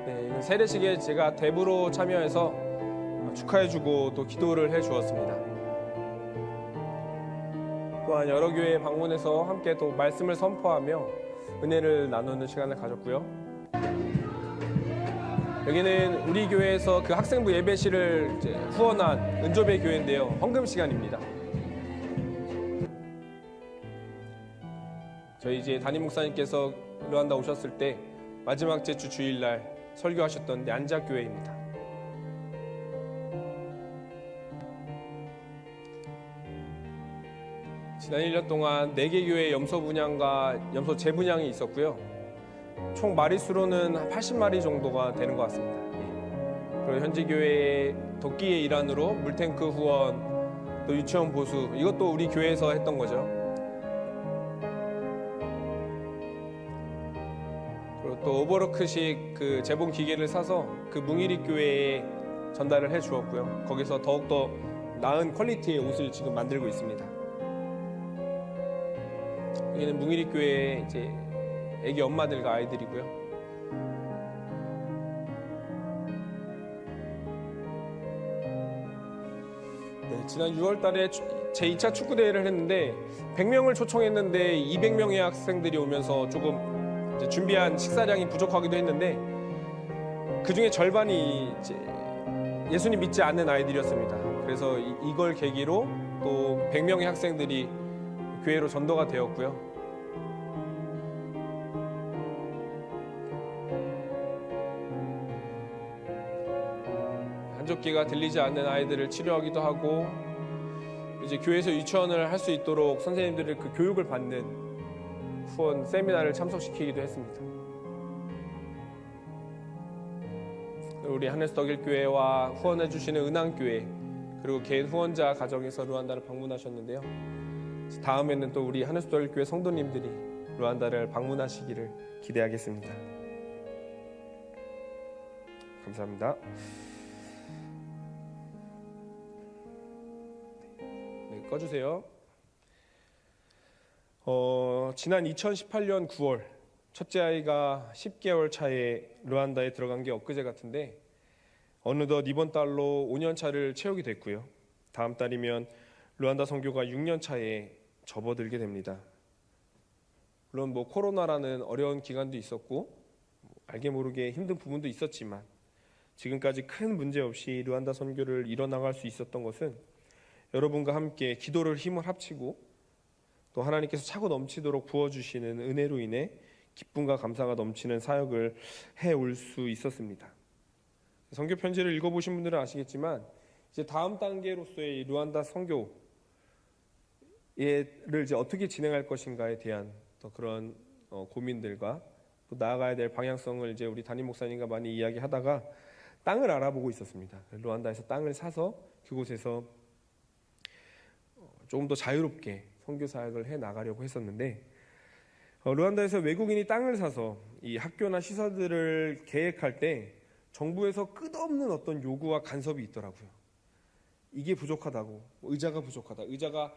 Speaker 4: 네, 이건 세례식에 제가 대부로 참여해서 축하해주고 또 기도를 해주었습니다. 또한 여러 교회에 방문해서 함께 또 말씀을 선포하며 은혜를 나누는 시간을 가졌고요. 여기는 우리 교회에서 그 학생부 예배실을 이제 후원한 은조배 교회인데요. 헌금 시간입니다. 저희 이제 담임 목사님께서 르완다 오셨을 때 마지막 주 주일날 설교하셨던 안자 교회입니다. 지난 1년 동안 4개 교회 염소 분양과 염소 재분양이 있었고요. 총 마리수로는 한 80마리 정도가 되는 것 같습니다. 그리고 현지 교회의 도끼의 일환으로 물탱크 후원, 또 유치원 보수, 이것도 우리 교회에서 했던 거죠. 그리고 또 오버로크식 그 재봉 기계를 사서 그 뭉이리 교회에 전달을 해 주었고요. 거기서 더욱더 나은 퀄리티의 옷을 지금 만들고 있습니다. 여기는 뭉이리 교회의 이제 애기 엄마들과 아이들이고요. 네, 지난 6월 달에 제2차 축구대회를 했는데 100명을 초청했는데 200명의 학생들이 오면서 조금 이제 준비한 식사량이 부족하기도 했는데 그 중에 절반이 이제 예수님 믿지 않는 아이들이었습니다. 그래서 이걸 계기로 또 100명의 학생들이 교회로 전도가 되었고요. 한쪽귀가 들리지 않는 아이들을 치료하기도 하고 이제 교회에서 유치원을 할 수 있도록 선생님들을 그 교육을 받는 후원 세미나를 참석시키기도 했습니다. 우리 하늘스덕일교회와 후원해 주시는 은항교회 그리고 개인 후원자 가정에서 르완다를 방문하셨는데요. 다음에는 또 우리 하늘스덕일교회 성도님들이 르완다를 방문하시기를 기대하겠습니다. 감사합니다. 네, 꺼주세요. 지난 2018년 9월 첫째 아이가 10개월 차에 르완다에 들어간 게 엊그제 같은데 어느덧 이번 달로 5년 차를 채우게 됐고요. 다음 달이면 르완다 선교가 6년 차에 접어들게 됩니다. 물론 코로나라는 어려운 기간도 있었고 알게 모르게 힘든 부분도 있었지만 지금까지 큰 문제 없이 르완다 선교를 이뤄나갈 수 있었던 것은 여러분과 함께 기도를 힘을 합치고 또 하나님께서 차고 넘치도록 부어주시는 은혜로 인해 기쁨과 감사가 넘치는 사역을 해올 수 있었습니다. 선교 편지를 읽어보신 분들은 아시겠지만 이제 다음 단계로서의 르완다 선교를 이제 어떻게 진행할 것인가에 대한 또 그런 고민들과 또 나아가야 될 방향성을 이제 우리 담임 목사님과 많이 이야기하다가 땅을 알아보고 있었습니다. 르완다에서 땅을 사서 그곳에서 조금 더 자유롭게 선교 사역을 해 나가려고 했었는데 르완다에서 외국인이 땅을 사서 이 학교나 시설들을 계획할 때 정부에서 끝없는 어떤 요구와 간섭이 있더라고요. 이게 부족하다고, 의자가 부족하다. 의자가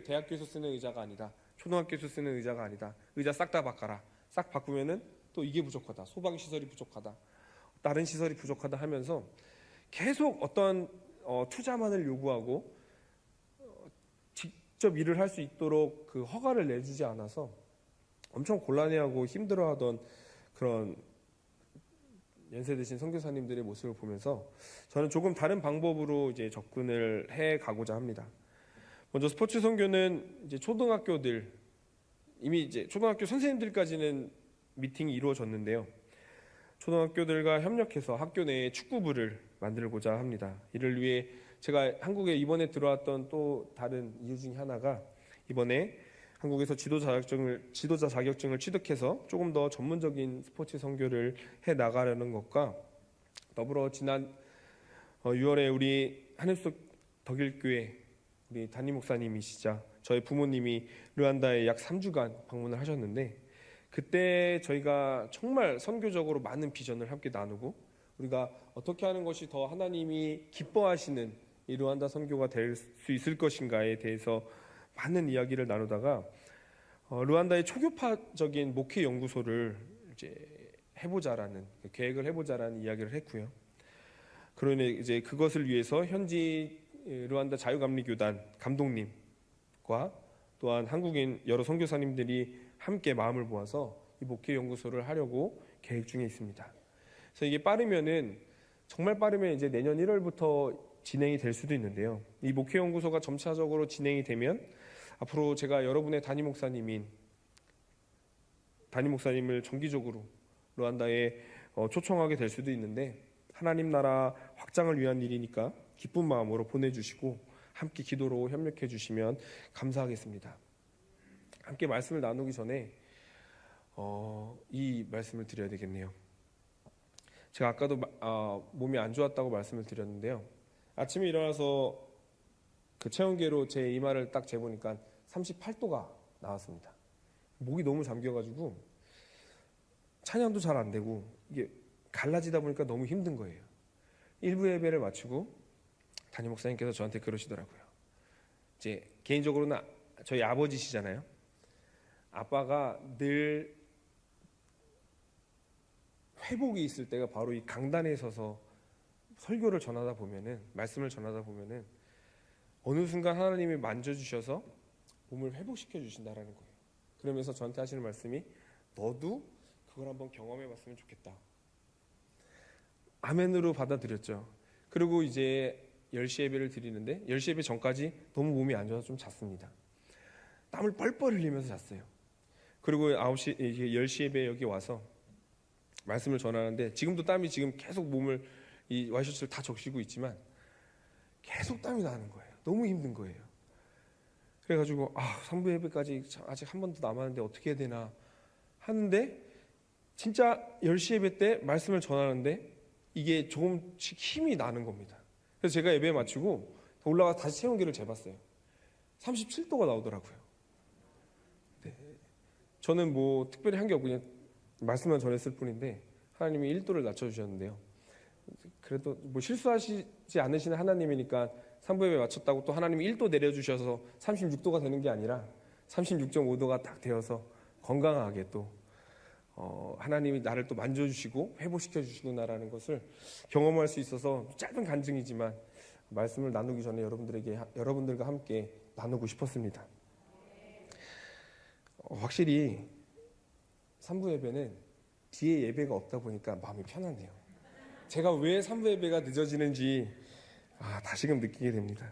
Speaker 4: 대학교에서 쓰는 의자가 아니다. 초등학교에서 쓰는 의자가 아니다. 의자 싹 다 바꿔라. 싹 바꾸면은 또 이게 부족하다. 소방 시설이 부족하다. 다른 시설이 부족하다 하면서 계속 어떤 투자만을 요구하고 직접 일을 할 수 있도록 그 허가를 내주지 않아서 엄청 곤란해하고 힘들어하던 그런 연세 드신 선교사님들의 모습을 보면서 저는 조금 다른 방법으로 이제 접근을 해 가고자 합니다. 먼저 스포츠 선교는 이제 초등학교들 이미 이제 초등학교 선생님들까지는 미팅이 이루어졌는데요. 초등학교들과 협력해서 학교 내에 축구부를 만들고자 합니다. 이를 위해 제가 한국에 이번에 들어왔던 또 다른 이유 중에 하나가 이번에 한국에서 지도자 자격증을 취득해서 조금 더 전문적인 스포츠 선교를 해 나가려는 것과 더불어 지난 6월에 우리 한일숙 덕일교회 우리 담임 목사님이시자 저희 부모님이 르완다에 약 3주간 방문을 하셨는데, 그때 저희가 정말 선교적으로 많은 비전을 함께 나누고 우리가 어떻게 하는 것이 더 하나님이 기뻐하시는 이 르완다 선교가 될 수 있을 것인가에 대해서 많은 이야기를 나누다가 르완다의 초교파적인 목회 연구소를 이제 해보자라는 계획을 해보자라는 이야기를 했고요. 그러니 이제 그것을 위해서 현지 르완다 자유감리교단 감독님과 또한 한국인 여러 선교사님들이 함께 마음을 모아서 이 목회 연구소를 하려고 계획 중에 있습니다. 그래서 이게 정말 빠르면 이제 내년 1월부터 진행이 될 수도 있는데요. 이 목회 연구소가 점차적으로 진행이 되면 앞으로 제가 여러분의 담임 목사님을 정기적으로 르완다에 초청하게 될 수도 있는데, 하나님 나라 확장을 위한 일이니까 기쁜 마음으로 보내주시고 함께 기도로 협력해 주시면 감사하겠습니다. 함께 말씀을 나누기 전에 이 말씀을 드려야 되겠네요. 제가 아까도 몸이 안 좋았다고 말씀을 드렸는데요. 아침에 일어나서 그 체온계로 제 이마를 딱 재보니까 38도가 나왔습니다. 목이 너무 잠겨가지고 찬양도 잘 안 되고 이게 갈라지다 보니까 너무 힘든 거예요. 1부 예배를 마치고 담임 목사님께서 저한테 그러시더라고요. 이제 개인적으로는 저희 아버지시잖아요. 아빠가 늘 회복이 있을 때가 바로 이 강단에 서서 설교를 전하다 보면은, 말씀을 전하다 보면은 어느 순간 하나님이 만져주셔서 몸을 회복시켜 주신다라는 거예요. 그러면서 저한테 하시는 말씀이 너도 그걸 한번 경험해 봤으면 좋겠다. 아멘으로 받아들였죠. 그리고 이제 10시 예배를 드리는데 10시 예배 전까지 너무 몸이 안 좋아서 좀 잤습니다. 땀을 뻘뻘 흘리면서 잤어요. 그리고 10시 예배 여기 와서 말씀을 전하는데 지금도 땀이 지금 계속 몸을 이 와이셔츠를 다 적시고 있지만 계속 땀이 나는 거예요. 너무 힘든 거예요. 그래가지고 3부 예배까지 아직 한 번 더 남았는데 어떻게 해야 되나 하는데, 진짜 10시 예배 때 말씀을 전하는데 이게 조금씩 힘이 나는 겁니다. 그래서 제가 예배 마치고 올라가 다시 체온계를 재봤어요. 37도가 나오더라고요. 네. 저는 뭐 특별히 한 게 없고 그냥 말씀만 전했을 뿐인데 하나님이 1도를 낮춰주셨는데요. 그래도 뭐 실수하시지 않으시는 하나님이니까 3부 예배 마쳤다고 또 하나님이 1도 내려주셔서 36도가 되는 게 아니라 36.5도가 딱 되어서 건강하게 또 하나님이 나를 또 만져주시고 회복시켜 주시구나라는 것을 경험할 수 있어서 짧은 간증이지만 말씀을 나누기 전에 여러분들과 함께 나누고 싶었습니다. 확실히 3부 예배는 뒤에 예배가 없다 보니까 마음이 편하네요. 제가 왜 3부 예배가 늦어지는지 다시금 느끼게 됩니다.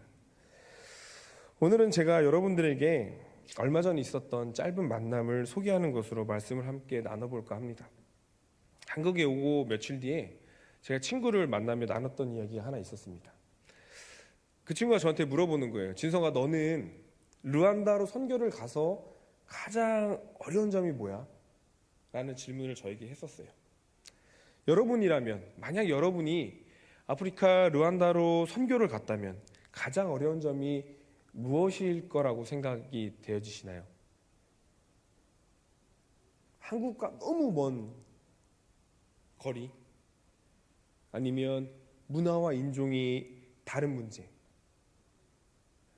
Speaker 4: 오늘은 제가 여러분들에게 얼마 전 있었던 짧은 만남을 소개하는 것으로 말씀을 함께 나눠볼까 합니다. 한국에 오고 며칠 뒤에 제가 친구를 만나며 나눴던 이야기가 하나 있었습니다. 그 친구가 저한테 물어보는 거예요. 진성아, 너는 르완다로 선교를 가서 가장 어려운 점이 뭐야? 라는 질문을 저에게 했었어요. 만약 여러분이 아프리카 르완다로 선교를 갔다면 가장 어려운 점이 무엇일 거라고 생각이 되어지시나요? 한국과 너무 먼 거리, 아니면 문화와 인종이 다른 문제,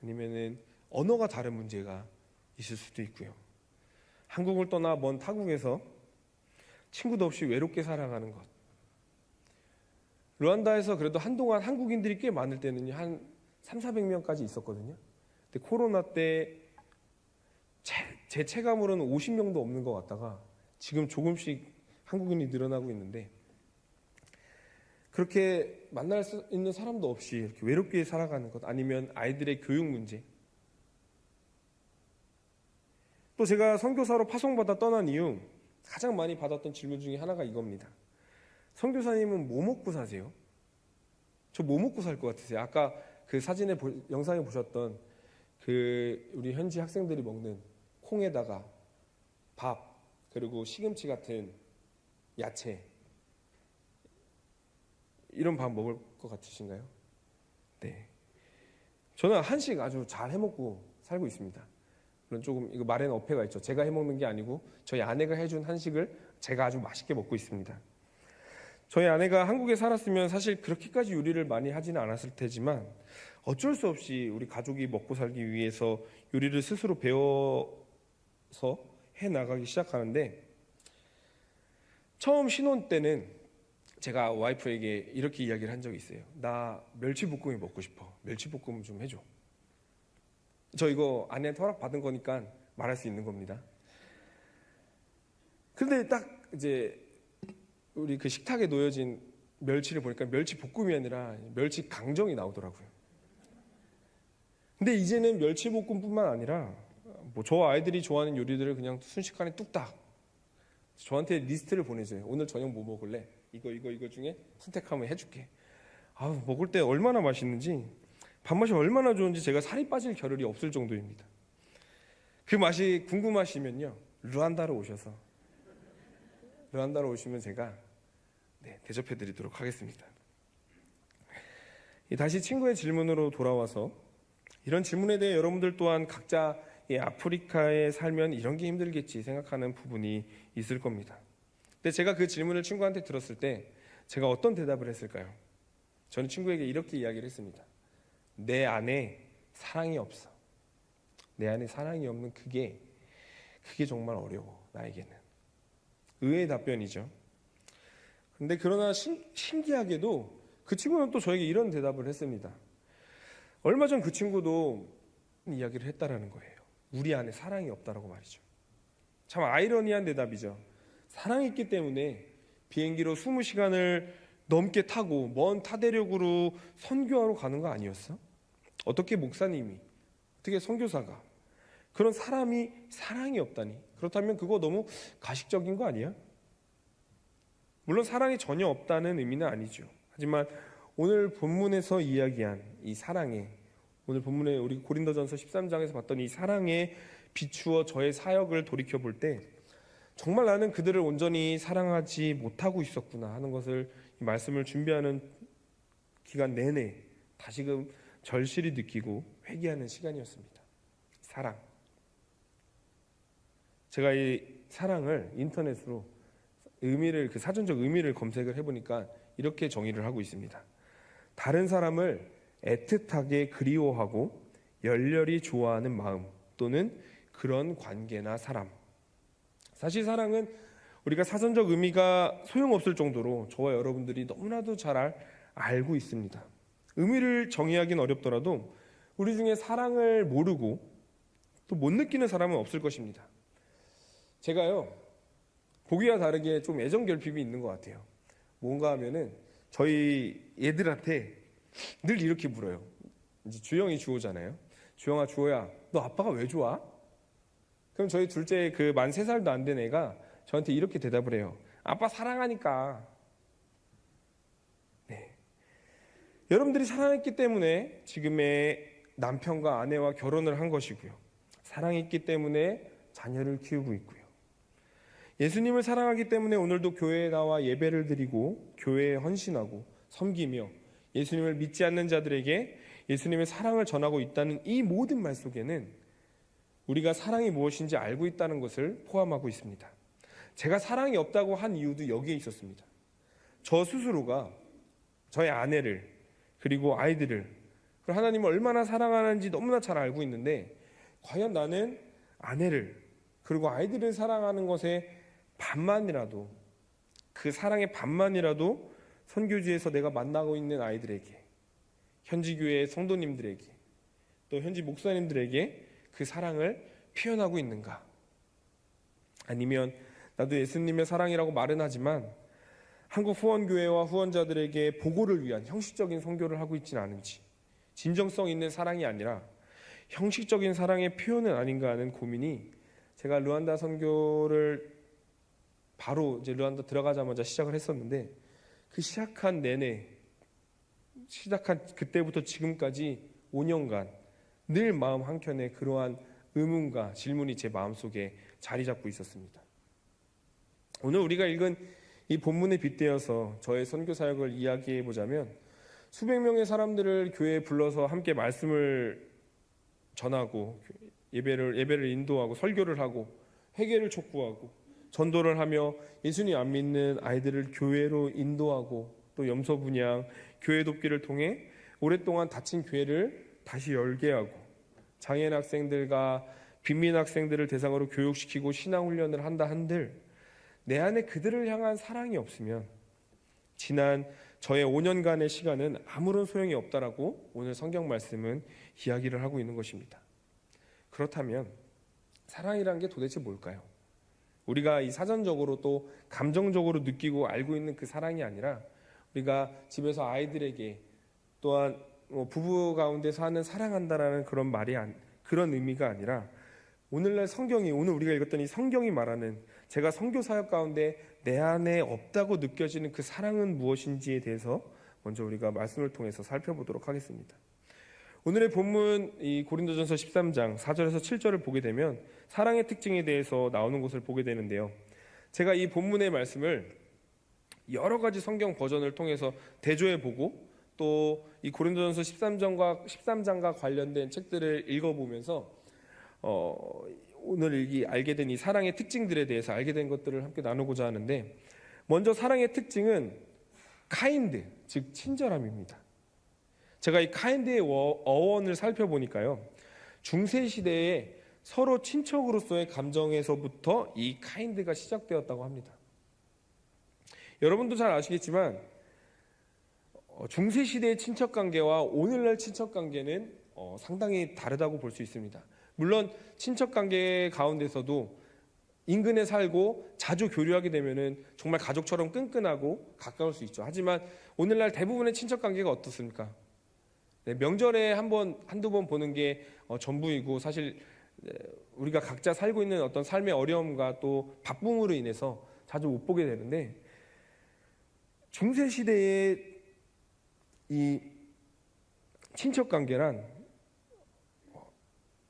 Speaker 4: 아니면은 언어가 다른 문제가 있을 수도 있고요. 한국을 떠나 먼 타국에서 친구도 없이 외롭게 살아가는 것. 르완다에서 그래도 한동안 한국인들이 꽤 많을 때는 한 300~400명까지 있었거든요. 근데 코로나 때 제 체감으로는 50명도 없는 것 같다가 지금 조금씩 한국인이 늘어나고 있는데, 그렇게 만날 수 있는 사람도 없이 이렇게 외롭게 살아가는 것, 아니면 아이들의 교육 문제. 또 제가 선교사로 파송받아 떠난 이후 가장 많이 받았던 질문 중에 하나가 이겁니다. 선교사님은 뭐 먹고 사세요? 저 뭐 먹고 살 것 같으세요? 아까 그 영상에 보셨던 그 우리 현지 학생들이 먹는 콩에다가 밥, 그리고 시금치 같은 야채, 이런 밥 먹을 것 같으신가요? 네. 저는 한식 아주 잘 해먹고 살고 있습니다. 물론 조금 이거 말에는 어폐가 있죠. 제가 해먹는 게 아니고 저희 아내가 해준 한식을 제가 아주 맛있게 먹고 있습니다. 저희 아내가 한국에 살았으면 사실 그렇게까지 요리를 많이 하지는 않았을 테지만 어쩔 수 없이 우리 가족이 먹고 살기 위해서 요리를 스스로 배워서 해나가기 시작하는데, 처음 신혼 때는 제가 와이프에게 이렇게 이야기를 한 적이 있어요. 나 멸치볶음이 먹고 싶어. 멸치볶음 좀 해줘. 저 이거 아내한테 허락 받은 거니까 말할 수 있는 겁니다. 근데 딱 이제 우리 그 식탁에 놓여진 멸치를 보니까 멸치볶음이 아니라 멸치 강정이 나오더라고요. 근데 이제는 멸치볶음뿐만 아니라 뭐 저 아이들이 좋아하는 요리들을 그냥 순식간에 뚝딱 저한테 리스트를 보내줘요. 오늘 저녁 뭐 먹을래? 이거 중에 선택하면 해줄게. 아, 먹을 때 얼마나 맛있는지, 밥맛이 얼마나 좋은지 제가 살이 빠질 겨를이 없을 정도입니다. 그 맛이 궁금하시면요, 르완다로 오시면 제가 대접해드리도록 하겠습니다. 다시 친구의 질문으로 돌아와서, 이런 질문에 대해 여러분들 또한 각자 아프리카에 살면 이런 게 힘들겠지 생각하는 부분이 있을 겁니다. 근데 제가 그 질문을 친구한테 들었을 때 제가 어떤 대답을 했을까요? 저는 친구에게 이렇게 이야기를 했습니다. 내 안에 사랑이 없어. 내 안에 사랑이 없는 그게 정말 어려워, 나에게는. 의외의 답변이죠. 근데 그러나 신기하게도 그 친구는 또 저에게 이런 대답을 했습니다. 얼마 전 그 친구도 이야기를 했다라는 거예요. 우리 안에 사랑이 없다라고 말이죠. 참 아이러니한 대답이죠. 사랑이 있기 때문에 비행기로 20시간을 넘게 타고 먼 타대륙으로 선교하러 가는 거 아니었어? 어떻게 목사님이, 어떻게 선교사가, 그런 사람이 사랑이 없다니? 그렇다면 그거 너무 가식적인 거 아니야? 물론 사랑이 전혀 없다는 의미는 아니죠. 하지만 오늘 본문에서 이야기한 이 사랑에, 오늘 본문에 우리 고린도전서 13장에서 봤던 이 사랑에 비추어 저의 사역을 돌이켜볼 때 정말 나는 그들을 온전히 사랑하지 못하고 있었구나 하는 것을, 이 말씀을 준비하는 기간 내내 다시금 절실히 느끼고 회개하는 시간이었습니다. 사랑. 제가 이 사랑을 인터넷으로 그 사전적 의미를 검색을 해보니까 이렇게 정의를 하고 있습니다. 다른 사람을 애틋하게 그리워하고 열렬히 좋아하는 마음, 또는 그런 관계나 사람. 사실 사랑은 우리가 사전적 의미가 소용없을 정도로 저와 여러분들이 너무나도 잘 알고 있습니다. 의미를 정의하기는 어렵더라도 우리 중에 사랑을 모르고 또 못 느끼는 사람은 없을 것입니다. 제가요, 보기와 다르게 좀 애정 결핍이 있는 것 같아요. 뭔가 하면은 저희 애들한테 늘 이렇게 물어요. 이제 주영이 주호잖아요. 주영아, 주호야, 너 아빠가 왜 좋아? 그럼 저희 둘째 그 만 3살도 안 된 애가 저한테 이렇게 대답을 해요. 아빠 사랑하니까. 네. 여러분들이 사랑했기 때문에 지금의 남편과 아내와 결혼을 한 것이고요. 사랑이 있기 때문에 자녀를 키우고 있고요. 예수님을 사랑하기 때문에 오늘도 교회에 나와 예배를 드리고 교회에 헌신하고 섬기며 예수님을 믿지 않는 자들에게 예수님의 사랑을 전하고 있다는 이 모든 말 속에는 우리가 사랑이 무엇인지 알고 있다는 것을 포함하고 있습니다. 제가 사랑이 없다고 한 이유도 여기에 있었습니다. 저 스스로가 저의 아내를, 그리고 아이들을, 그리고 하나님을 얼마나 사랑하는지 너무나 잘 알고 있는데, 과연 나는 아내를 그리고 아이들을 사랑하는 것에 반만이라도, 그 사랑의 반만이라도 선교지에서 내가 만나고 있는 아이들에게, 현지 교회의 성도님들에게, 또 현지 목사님들에게 그 사랑을 표현하고 있는가? 아니면 나도 예수님의 사랑이라고 말은 하지만 한국 후원교회와 후원자들에게 보고를 위한 형식적인 선교를 하고 있지는 않은지, 진정성 있는 사랑이 아니라 형식적인 사랑의 표현은 아닌가 하는 고민이, 제가 르완다 선교를 바로 이제 르완다 들어가자마자 시작을 했었는데, 그 시작한 그때부터 지금까지 5년간 늘 마음 한켠에 그러한 의문과 질문이 제 마음속에 자리 잡고 있었습니다. 오늘 우리가 읽은 이 본문에 빗대어서 저의 선교 사역을 이야기해 보자면 수백 명의 사람들을 교회에 불러서 함께 말씀을 전하고 예배를 인도하고 설교를 하고 회개를 촉구하고 전도를 하며 예수님 안 믿는 아이들을 교회로 인도하고 또 염소 분양, 교회 돕기를 통해 오랫동안 닫힌 교회를 다시 열게 하고 장애인 학생들과 빈민 학생들을 대상으로 교육시키고 신앙훈련을 한다 한들 내 안에 그들을 향한 사랑이 없으면 지난 저의 5년간의 시간은 아무런 소용이 없다라고 오늘 성경 말씀은 이야기를 하고 있는 것입니다. 그렇다면 사랑이란 게 도대체 뭘까요? 우리가 이 사전적으로 또 감정적으로 느끼고 알고 있는 그 사랑이 아니라 우리가 집에서 아이들에게 또한 부부 가운데 사는 사랑한다라는 그런 그런 의미가 아니라 오늘날 성경이 오늘 우리가 읽었던 이 성경이 말하는 제가 선교 사역 가운데 내 안에 없다고 느껴지는 그 사랑은 무엇인지에 대해서 먼저 우리가 말씀을 통해서 살펴보도록 하겠습니다. 오늘의 본문 이 고린도전서 13장 4절에서 7절을 보게 되면 사랑의 특징에 대해서 나오는 것을 보게 되는데요. 제가 이 본문의 말씀을 여러 가지 성경 버전을 통해서 대조해 보고 또 이 고린도전서 13장과 관련된 책들을 읽어보면서 오늘 알게 된 이 사랑의 특징들에 대해서 알게 된 것들을 함께 나누고자 하는데 먼저 사랑의 특징은 카인드, 즉 친절함입니다. 제가 이 카인드의 어원을 살펴보니까요. 중세시대에 서로 친척으로서의 감정에서부터 이 카인드가 시작되었다고 합니다. 여러분도 잘 아시겠지만 중세시대의 친척관계와 오늘날 친척관계는 상당히 다르다고 볼 수 있습니다. 물론 친척관계 가운데서도 인근에 살고 자주 교류하게 되면은 정말 가족처럼 끈끈하고 가까울 수 있죠. 하지만 오늘날 대부분의 친척관계가 어떻습니까? 네, 명절에 한두 번 보는 게 전부이고 사실 우리가 각자 살고 있는 어떤 삶의 어려움과 또 바쁨으로 인해서 자주 못 보게 되는데 중세시대의 이 친척관계란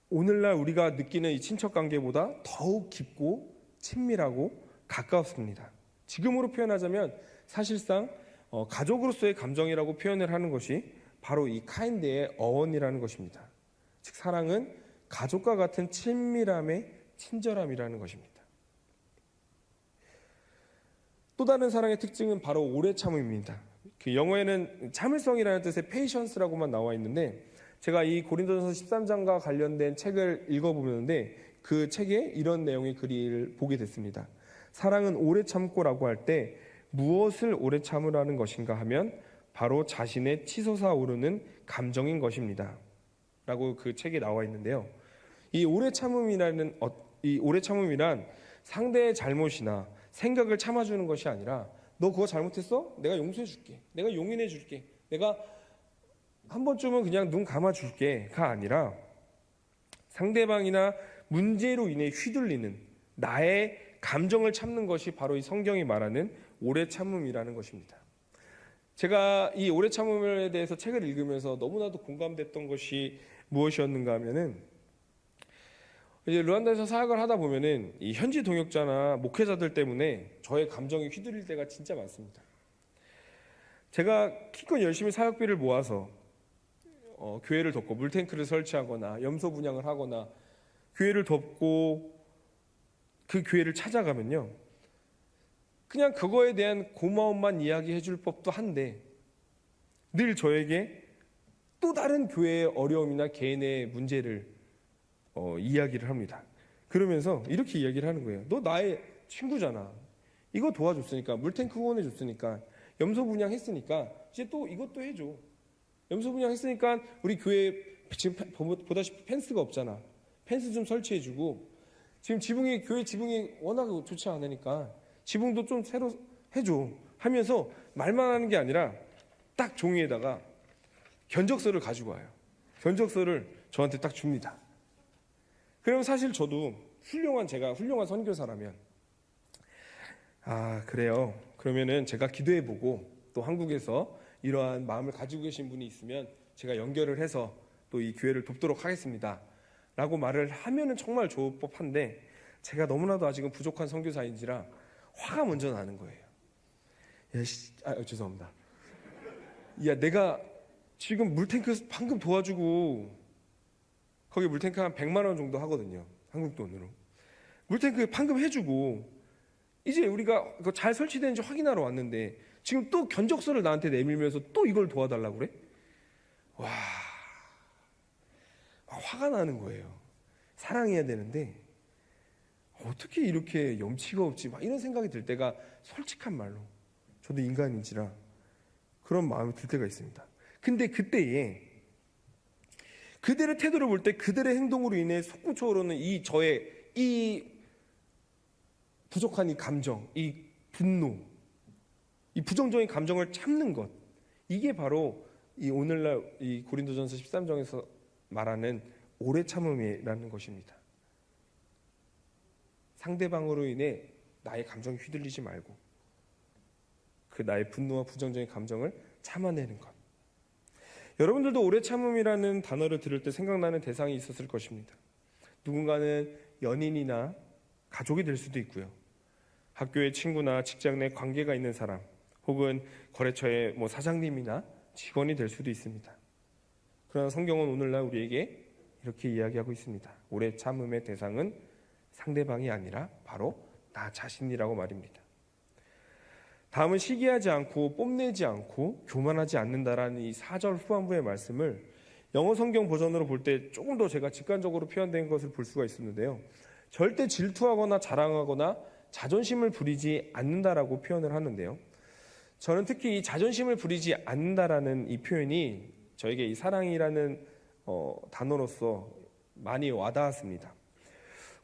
Speaker 4: 오늘날 우리가 느끼는 이 친척관계보다 더욱 깊고 친밀하고 가까웠습니다. 지금으로 표현하자면 사실상 가족으로서의 감정이라고 표현을 하는 것이 바로 이 카인드의 어원이라는 것입니다. 즉 사랑은 가족과 같은 친밀함의 친절함이라는 것입니다. 또 다른 사랑의 특징은 바로 오래 참음입니다. 그 영어에는 참을성이라는 뜻의 patience라고만 나와 있는데 제가 이 고린도전서 13장과 관련된 책을 읽어보는데 그 책에 이런 내용의 글을 보게 됐습니다. 사랑은 오래 참고라고 할 때 무엇을 오래 참으라는 것인가 하면 바로 자신의 치솟아 오르는 감정인 것입니다. 라고 그 책에 나와 있는데요. 이 오래 참음이란 상대의 잘못이나 생각을 참아주는 것이 아니라 너 그거 잘못했어? 내가 용서해줄게. 내가 용인해줄게. 내가 한 번쯤은 그냥 눈 감아줄게가 아니라 상대방이나 문제로 인해 휘둘리는 나의 감정을 참는 것이 바로 이 성경이 말하는 오래 참음이라는 것입니다. 제가 이 오래 참음에 대해서 책을 읽으면서 너무나도 공감됐던 것이 무엇이었는가 하면은 이제 르완다에서 사역을 하다 보면은 이 현지 동역자나 목회자들 때문에 저의 감정이 휘둘릴 때가 진짜 많습니다. 제가 기껏 열심히 사역비를 모아서 교회를 돕고 물탱크를 설치하거나 염소 분양을 하거나 교회를 돕고 그 교회를 찾아가면요. 그냥 그거에 대한 고마움만 이야기해 줄 법도 한데 늘 저에게 또 다른 교회의 어려움이나 개인의 문제를 이야기를 합니다. 그러면서 이렇게 이야기를 하는 거예요. 너 나의 친구잖아. 이거 도와줬으니까 물탱크 후원해줬으니까 염소 분양했으니까 이제 또 이것도 해줘. 염소 분양했으니까 우리 교회에 지금 보다시피 펜스가 없잖아. 펜스 좀 설치해주고 지금 교회 지붕이 워낙 좋지 않으니까 지붕도 좀 새로 해줘 하면서 말만 하는 게 아니라 딱 종이에다가 견적서를 가지고 와요. 견적서를 저한테 딱 줍니다. 그럼 사실 저도 제가 훌륭한 선교사라면 그래요. 그러면은 제가 기도해보고 또 한국에서 이러한 마음을 가지고 계신 분이 있으면 제가 연결을 해서 또 이 교회를 돕도록 하겠습니다. 라고 말을 하면은 정말 좋을 법한데 제가 너무나도 아직은 부족한 선교사인지라 화가 먼저 나는 거예요. 죄송합니다. 야, 내가 지금 물탱크 방금 도와주고 거기 물탱크 한 100만 원 정도 하거든요. 한국 돈으로. 물탱크 방금 해주고 이제 우리가 이거 잘 설치되는지 확인하러 왔는데 지금 또 견적서를 나한테 내밀면서 또 이걸 도와달라고 그래? 와, 화가 나는 거예요. 사랑해야 되는데 어떻게 이렇게 염치가 없지? 막 이런 생각이 들 때가 솔직한 말로 저도 인간인지라 그런 마음이 들 때가 있습니다. 근데 그때에 그들의 태도를 볼 때 그들의 행동으로 인해 솟구쳐오르는 이 부족한 이 감정, 이 분노, 이 부정적인 감정을 참는 것, 이게 바로 이 오늘날 이 고린도전서 13장에서 말하는 오래 참음이라는 것입니다. 상대방으로 인해 나의 감정이 휘둘리지 말고 그 나의 분노와 부정적인 감정을 참아내는 것. 여러분들도 오래 참음이라는 단어를 들을 때 생각나는 대상이 있었을 것입니다. 누군가는 연인이나 가족이 될 수도 있고요. 학교의 친구나 직장 내 관계가 있는 사람, 혹은 거래처의 사장님이나 직원이 될 수도 있습니다. 그러나 성경은 오늘날 우리에게 이렇게 이야기하고 있습니다. 오래 참음의 대상은 상대방이 아니라 바로 나 자신이라고 말입니다. 다음은 시기하지 않고 뽐내지 않고 교만하지 않는다라는 이 4절 후반부의 말씀을 영어 성경 버전으로 볼 때 조금 더 제가 직관적으로 표현된 것을 볼 수가 있었는데요. 절대 질투하거나 자랑하거나 자존심을 부리지 않는다라고 표현을 하는데요. 저는 특히 이 자존심을 부리지 않는다라는 이 표현이 저에게 이 사랑이라는 단어로서 많이 와닿았습니다.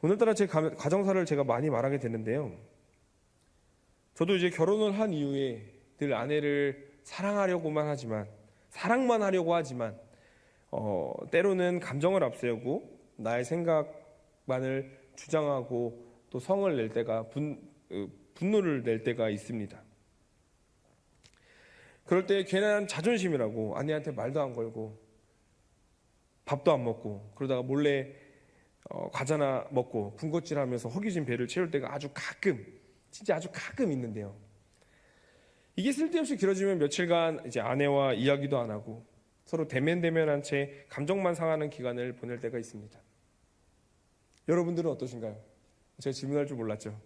Speaker 4: 오늘따라 제 가정사를 제가 많이 말하게 되는데요. 저도 이제 결혼을 한 이후에 늘 아내를 사랑하려고만 하지만, 사랑만 하려고 하지만 때로는 감정을 앞세우고 나의 생각만을 주장하고 또 성을 낼 때가 분노를 낼 때가 있습니다. 그럴 때 괜한 자존심이라고 아내한테 말도 안 걸고 밥도 안 먹고 그러다가 몰래 과자나 먹고 군것질하면서 허기진 배를 채울 때가 아주 가끔, 진짜 아주 가끔 있는데요. 이게 쓸데없이 길어지면 며칠간 이제 아내와 이야기도 안 하고 서로 대면대면한 채 감정만 상하는 기간을 보낼 때가 있습니다. 여러분들은 어떠신가요? 제가 질문할 줄 몰랐죠.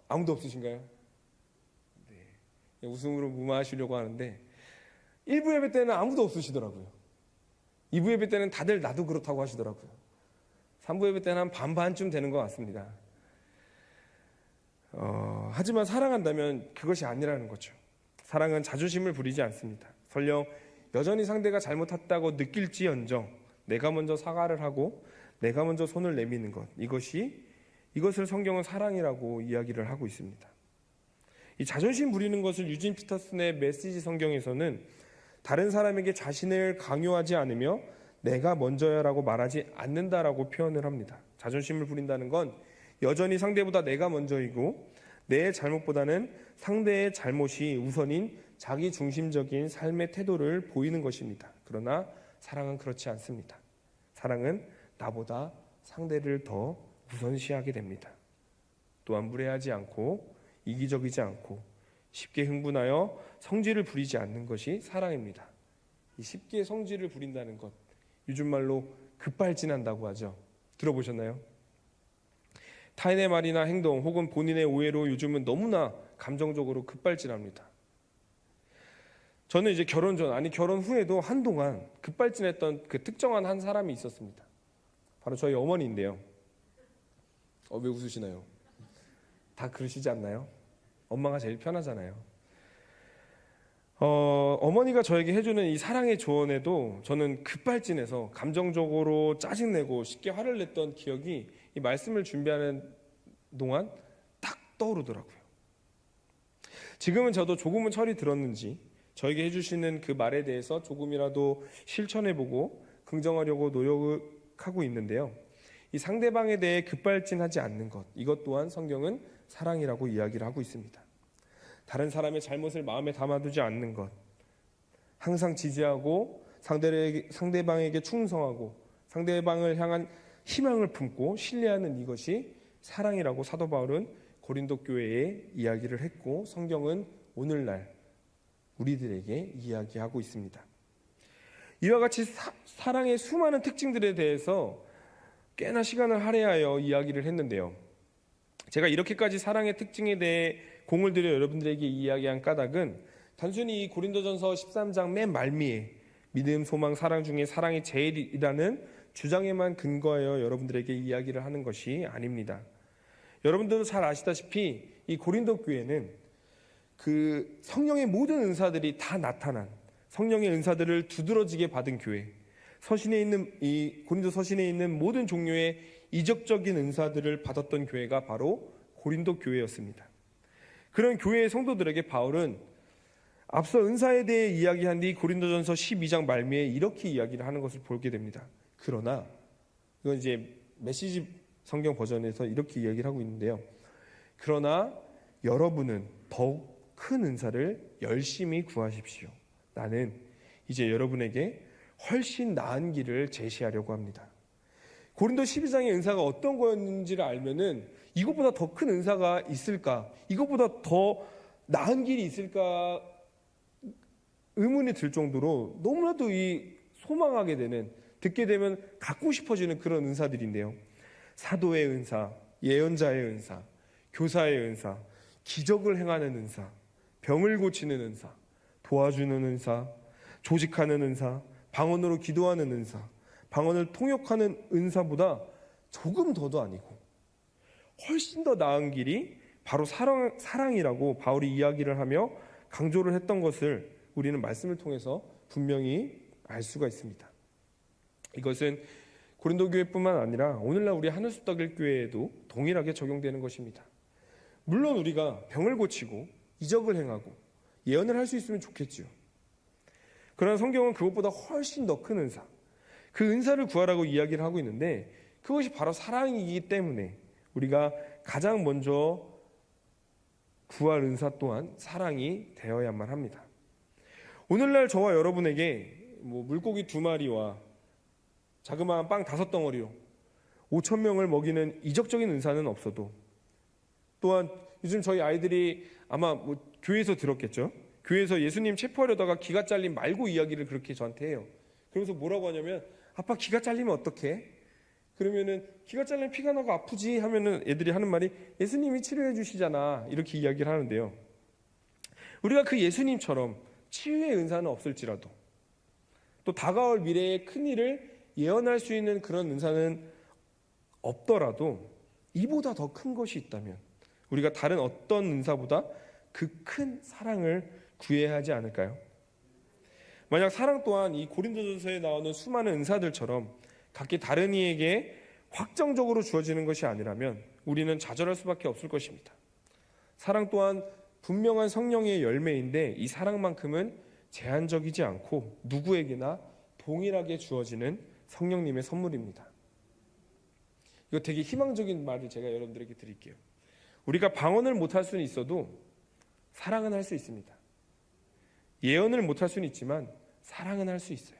Speaker 4: 아무도 없으신가요? 네. 웃음으로 무마하시려고 하는데 1부 예배 때는 아무도 없으시더라고요. 2부 예배 때는 다들 나도 그렇다고 하시더라고요. 3부 예배 때는 한 반반쯤 되는 것 같습니다. 하지만 사랑한다면 그것이 아니라는 거죠. 사랑은 자존심을 부리지 않습니다. 설령 여전히 상대가 잘못했다고 느낄지언정 내가 먼저 사과를 하고 내가 먼저 손을 내미는 것, 이것을 성경은 사랑이라고 이야기를 하고 있습니다. 이 자존심 부리는 것을 유진 피터슨의 메시지 성경에서는 다른 사람에게 자신을 강요하지 않으며 내가 먼저야라고 말하지 않는다라고 표현을 합니다. 자존심을 부린다는 건 여전히 상대보다 내가 먼저이고 내 잘못보다는 상대의 잘못이 우선인 자기 중심적인 삶의 태도를 보이는 것입니다. 그러나 사랑은 그렇지 않습니다. 사랑은 나보다 상대를 더 우선시하게 됩니다. 또한 무례하지 않고 이기적이지 않고 쉽게 흥분하여 성질을 부리지 않는 것이 사랑입니다. 이 쉽게 성질을 부린다는 것, 요즘 말로 급발진한다고 하죠. 들어보셨나요? 타인의 말이나 행동 혹은 본인의 오해로 요즘은 너무나 감정적으로 급발진합니다. 저는 이제 결혼 전, 아니 결혼 후에도 한동안 급발진했던 그 특정한 한 사람이 있었습니다. 바로 저희 어머니인데요. 왜 웃으시나요? 다 그러시지 않나요? 엄마가 제일 편하잖아요. 어머니가 저에게 해주는 이 사랑의 조언에도 저는 급발진해서 감정적으로 짜증내고 쉽게 화를 냈던 기억이 이 말씀을 준비하는 동안 딱 떠오르더라고요. 지금은 저도 조금은 철이 들었는지 저에게 해주시는 그 말에 대해서 조금이라도 실천해보고 긍정하려고 노력하고 있는데요. 이 상대방에 대해 급발진하지 않는 것, 이것 또한 성경은 사랑이라고 이야기를 하고 있습니다. 다른 사람의 잘못을 마음에 담아두지 않는 것, 항상 지지하고 상대방에게 충성하고 상대방을 향한 희망을 품고 신뢰하는 이것이 사랑이라고 사도 바울은 고린도 교회에 이야기를 했고 성경은 오늘날 우리들에게 이야기하고 있습니다. 이와 같이 사랑의 수많은 특징들에 대해서 꽤나 시간을 할애하여 이야기를 했는데요. 제가 이렇게까지 사랑의 특징에 대해 공을 들여 여러분들에게 이야기한 까닭은 단순히 이 고린도전서 13장 맨 말미에 믿음, 소망, 사랑 중에 사랑이 제일이라는 주장에만 근거하여 여러분들에게 이야기를 하는 것이 아닙니다. 여러분들도 잘 아시다시피 이 고린도 교회는 그 성령의 모든 은사들이 다 나타난 성령의 은사들을 두드러지게 받은 교회, 서신에 있는 이 고린도 서신에 있는 모든 종류의 이적적인 은사들을 받았던 교회가 바로 고린도 교회였습니다. 그런 교회의 성도들에게 바울은 앞서 은사에 대해 이야기한 뒤 고린도전서 12장 말미에 이렇게 이야기를 하는 것을 보게 됩니다. 그러나 이건 이제 메시지 성경 버전에서 이렇게 이야기를 하고 있는데요. 그러나 여러분은 더욱 큰 은사를 열심히 구하십시오. 나는 이제 여러분에게 훨씬 나은 길을 제시하려고 합니다. 고린도 12장의 은사가 어떤 거였는지를 알면은 이것보다 더 큰 은사가 있을까? 이것보다 더 나은 길이 있을까? 의문이 들 정도로 너무나도 소망하게 되는, 듣게 되면 갖고 싶어지는 그런 은사들인데요. 사도의 은사, 예언자의 은사, 교사의 은사, 기적을 행하는 은사, 병을 고치는 은사, 도와주는 은사, 조직하는 은사, 방언으로 기도하는 은사, 방언을 통역하는 은사보다 조금 더도 아니고 훨씬 더 나은 길이 바로 사랑이라고 바울이 이야기를 하며 강조를 했던 것을 우리는 말씀을 통해서 분명히 알 수가 있습니다. 이것은 고린도 교회뿐만 아니라 오늘날 우리 하늘숲떡일 교회에도 동일하게 적용되는 것입니다. 물론 우리가 병을 고치고 이적을 행하고 예언을 할 수 있으면 좋겠지요. 그러나 성경은 그것보다 훨씬 더 큰 은사, 그 은사를 구하라고 이야기를 하고 있는데 그것이 바로 사랑이기 때문에 우리가 가장 먼저 구할 은사 또한 사랑이 되어야만 합니다. 오늘날 저와 여러분에게 물고기 2마리와 자그마한 빵 5덩어리로 5,000명을 먹이는 이적적인 은사는 없어도, 또한 요즘 저희 아이들이 아마 교회에서 들었겠죠. 교회에서 예수님 체포하려다가 기가 잘린 말고 이야기를 그렇게 저한테 해요. 그러면서 뭐라고 하냐면, 아빠 기가 잘리면 어떡해? 그러면은 기가 잘리면 피가 나고 아프지 하면은 애들이 하는 말이 예수님이 치료해 주시잖아, 이렇게 이야기를 하는데요. 우리가 그 예수님처럼 치유의 은사는 없을지라도 또 다가올 미래의 큰 일을 예언할 수 있는 그런 은사는 없더라도 이보다 더 큰 것이 있다면 우리가 다른 어떤 은사보다 그 큰 사랑을 구해야 하지 않을까요? 만약 사랑 또한 이 고린도전서에 나오는 수많은 은사들처럼 각기 다른 이에게 확정적으로 주어지는 것이 아니라면 우리는 좌절할 수밖에 없을 것입니다. 사랑 또한 분명한 성령의 열매인데 이 사랑만큼은 제한적이지 않고 누구에게나 동일하게 주어지는 성령님의 선물입니다. 이거 되게 희망적인 말을 제가 여러분들에게 드릴게요. 우리가 방언을 못할 수는 있어도 사랑은 할 수 있습니다. 예언을 못할 수는 있지만 사랑은 할 수 있어요.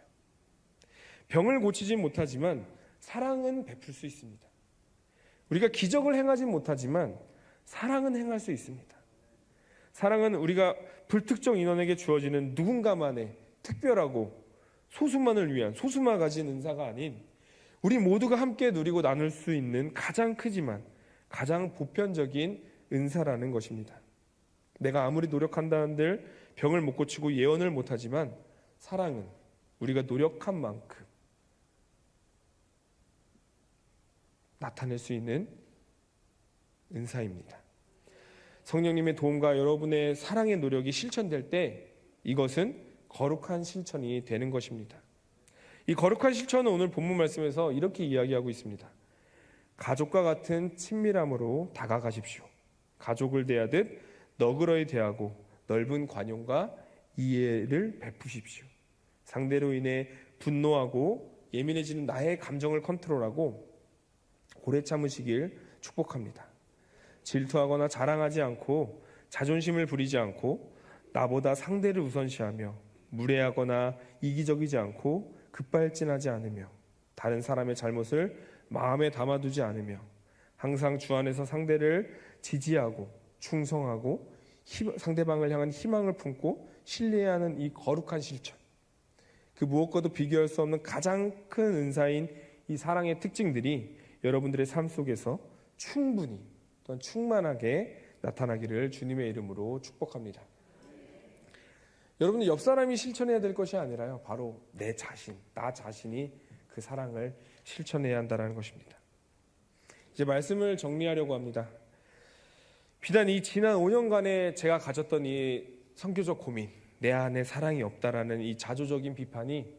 Speaker 4: 병을 고치진 못하지만 사랑은 베풀 수 있습니다. 우리가 기적을 행하진 못하지만 사랑은 행할 수 있습니다. 사랑은 우리가 불특정 인원에게 주어지는 누군가만의 특별하고 소수만을 위한, 소수만 가진 은사가 아닌 우리 모두가 함께 누리고 나눌 수 있는 가장 크지만 가장 보편적인 은사라는 것입니다. 내가 아무리 노력한다 한들 병을 못 고치고 예언을 못하지만 사랑은 우리가 노력한 만큼 나타낼 수 있는 은사입니다. 성령님의 도움과 여러분의 사랑의 노력이 실천될 때 이것은 거룩한 실천이 되는 것입니다. 이 거룩한 실천은 오늘 본문 말씀에서 이렇게 이야기하고 있습니다. 가족과 같은 친밀함으로 다가가십시오. 가족을 대하듯 너그러이 대하고 넓은 관용과 이해를 베푸십시오. 상대로 인해 분노하고 예민해지는 나의 감정을 컨트롤하고 오래 참으시길 축복합니다. 질투하거나 자랑하지 않고 자존심을 부리지 않고 나보다 상대를 우선시하며 무례하거나 이기적이지 않고 급발진하지 않으며 다른 사람의 잘못을 마음에 담아두지 않으며 항상 주 안에서 상대를 지지하고 충성하고 상대방을 향한 희망을 품고 신뢰하는 이 거룩한 실천, 그 무엇과도 비교할 수 없는 가장 큰 은사인 이 사랑의 특징들이 여러분들의 삶 속에서 충분히 또한 충만하게 나타나기를 주님의 이름으로 축복합니다. 여러분들 옆 사람이 실천해야 될 것이 아니라요, 바로 내 자신, 나 자신이 그 사랑을 실천해야 한다는 것입니다. 이제 말씀을 정리하려고 합니다. 비단 이 지난 5년간에 제가 가졌던 이 선교적 고민, 내 안에 사랑이 없다라는 이 자조적인 비판이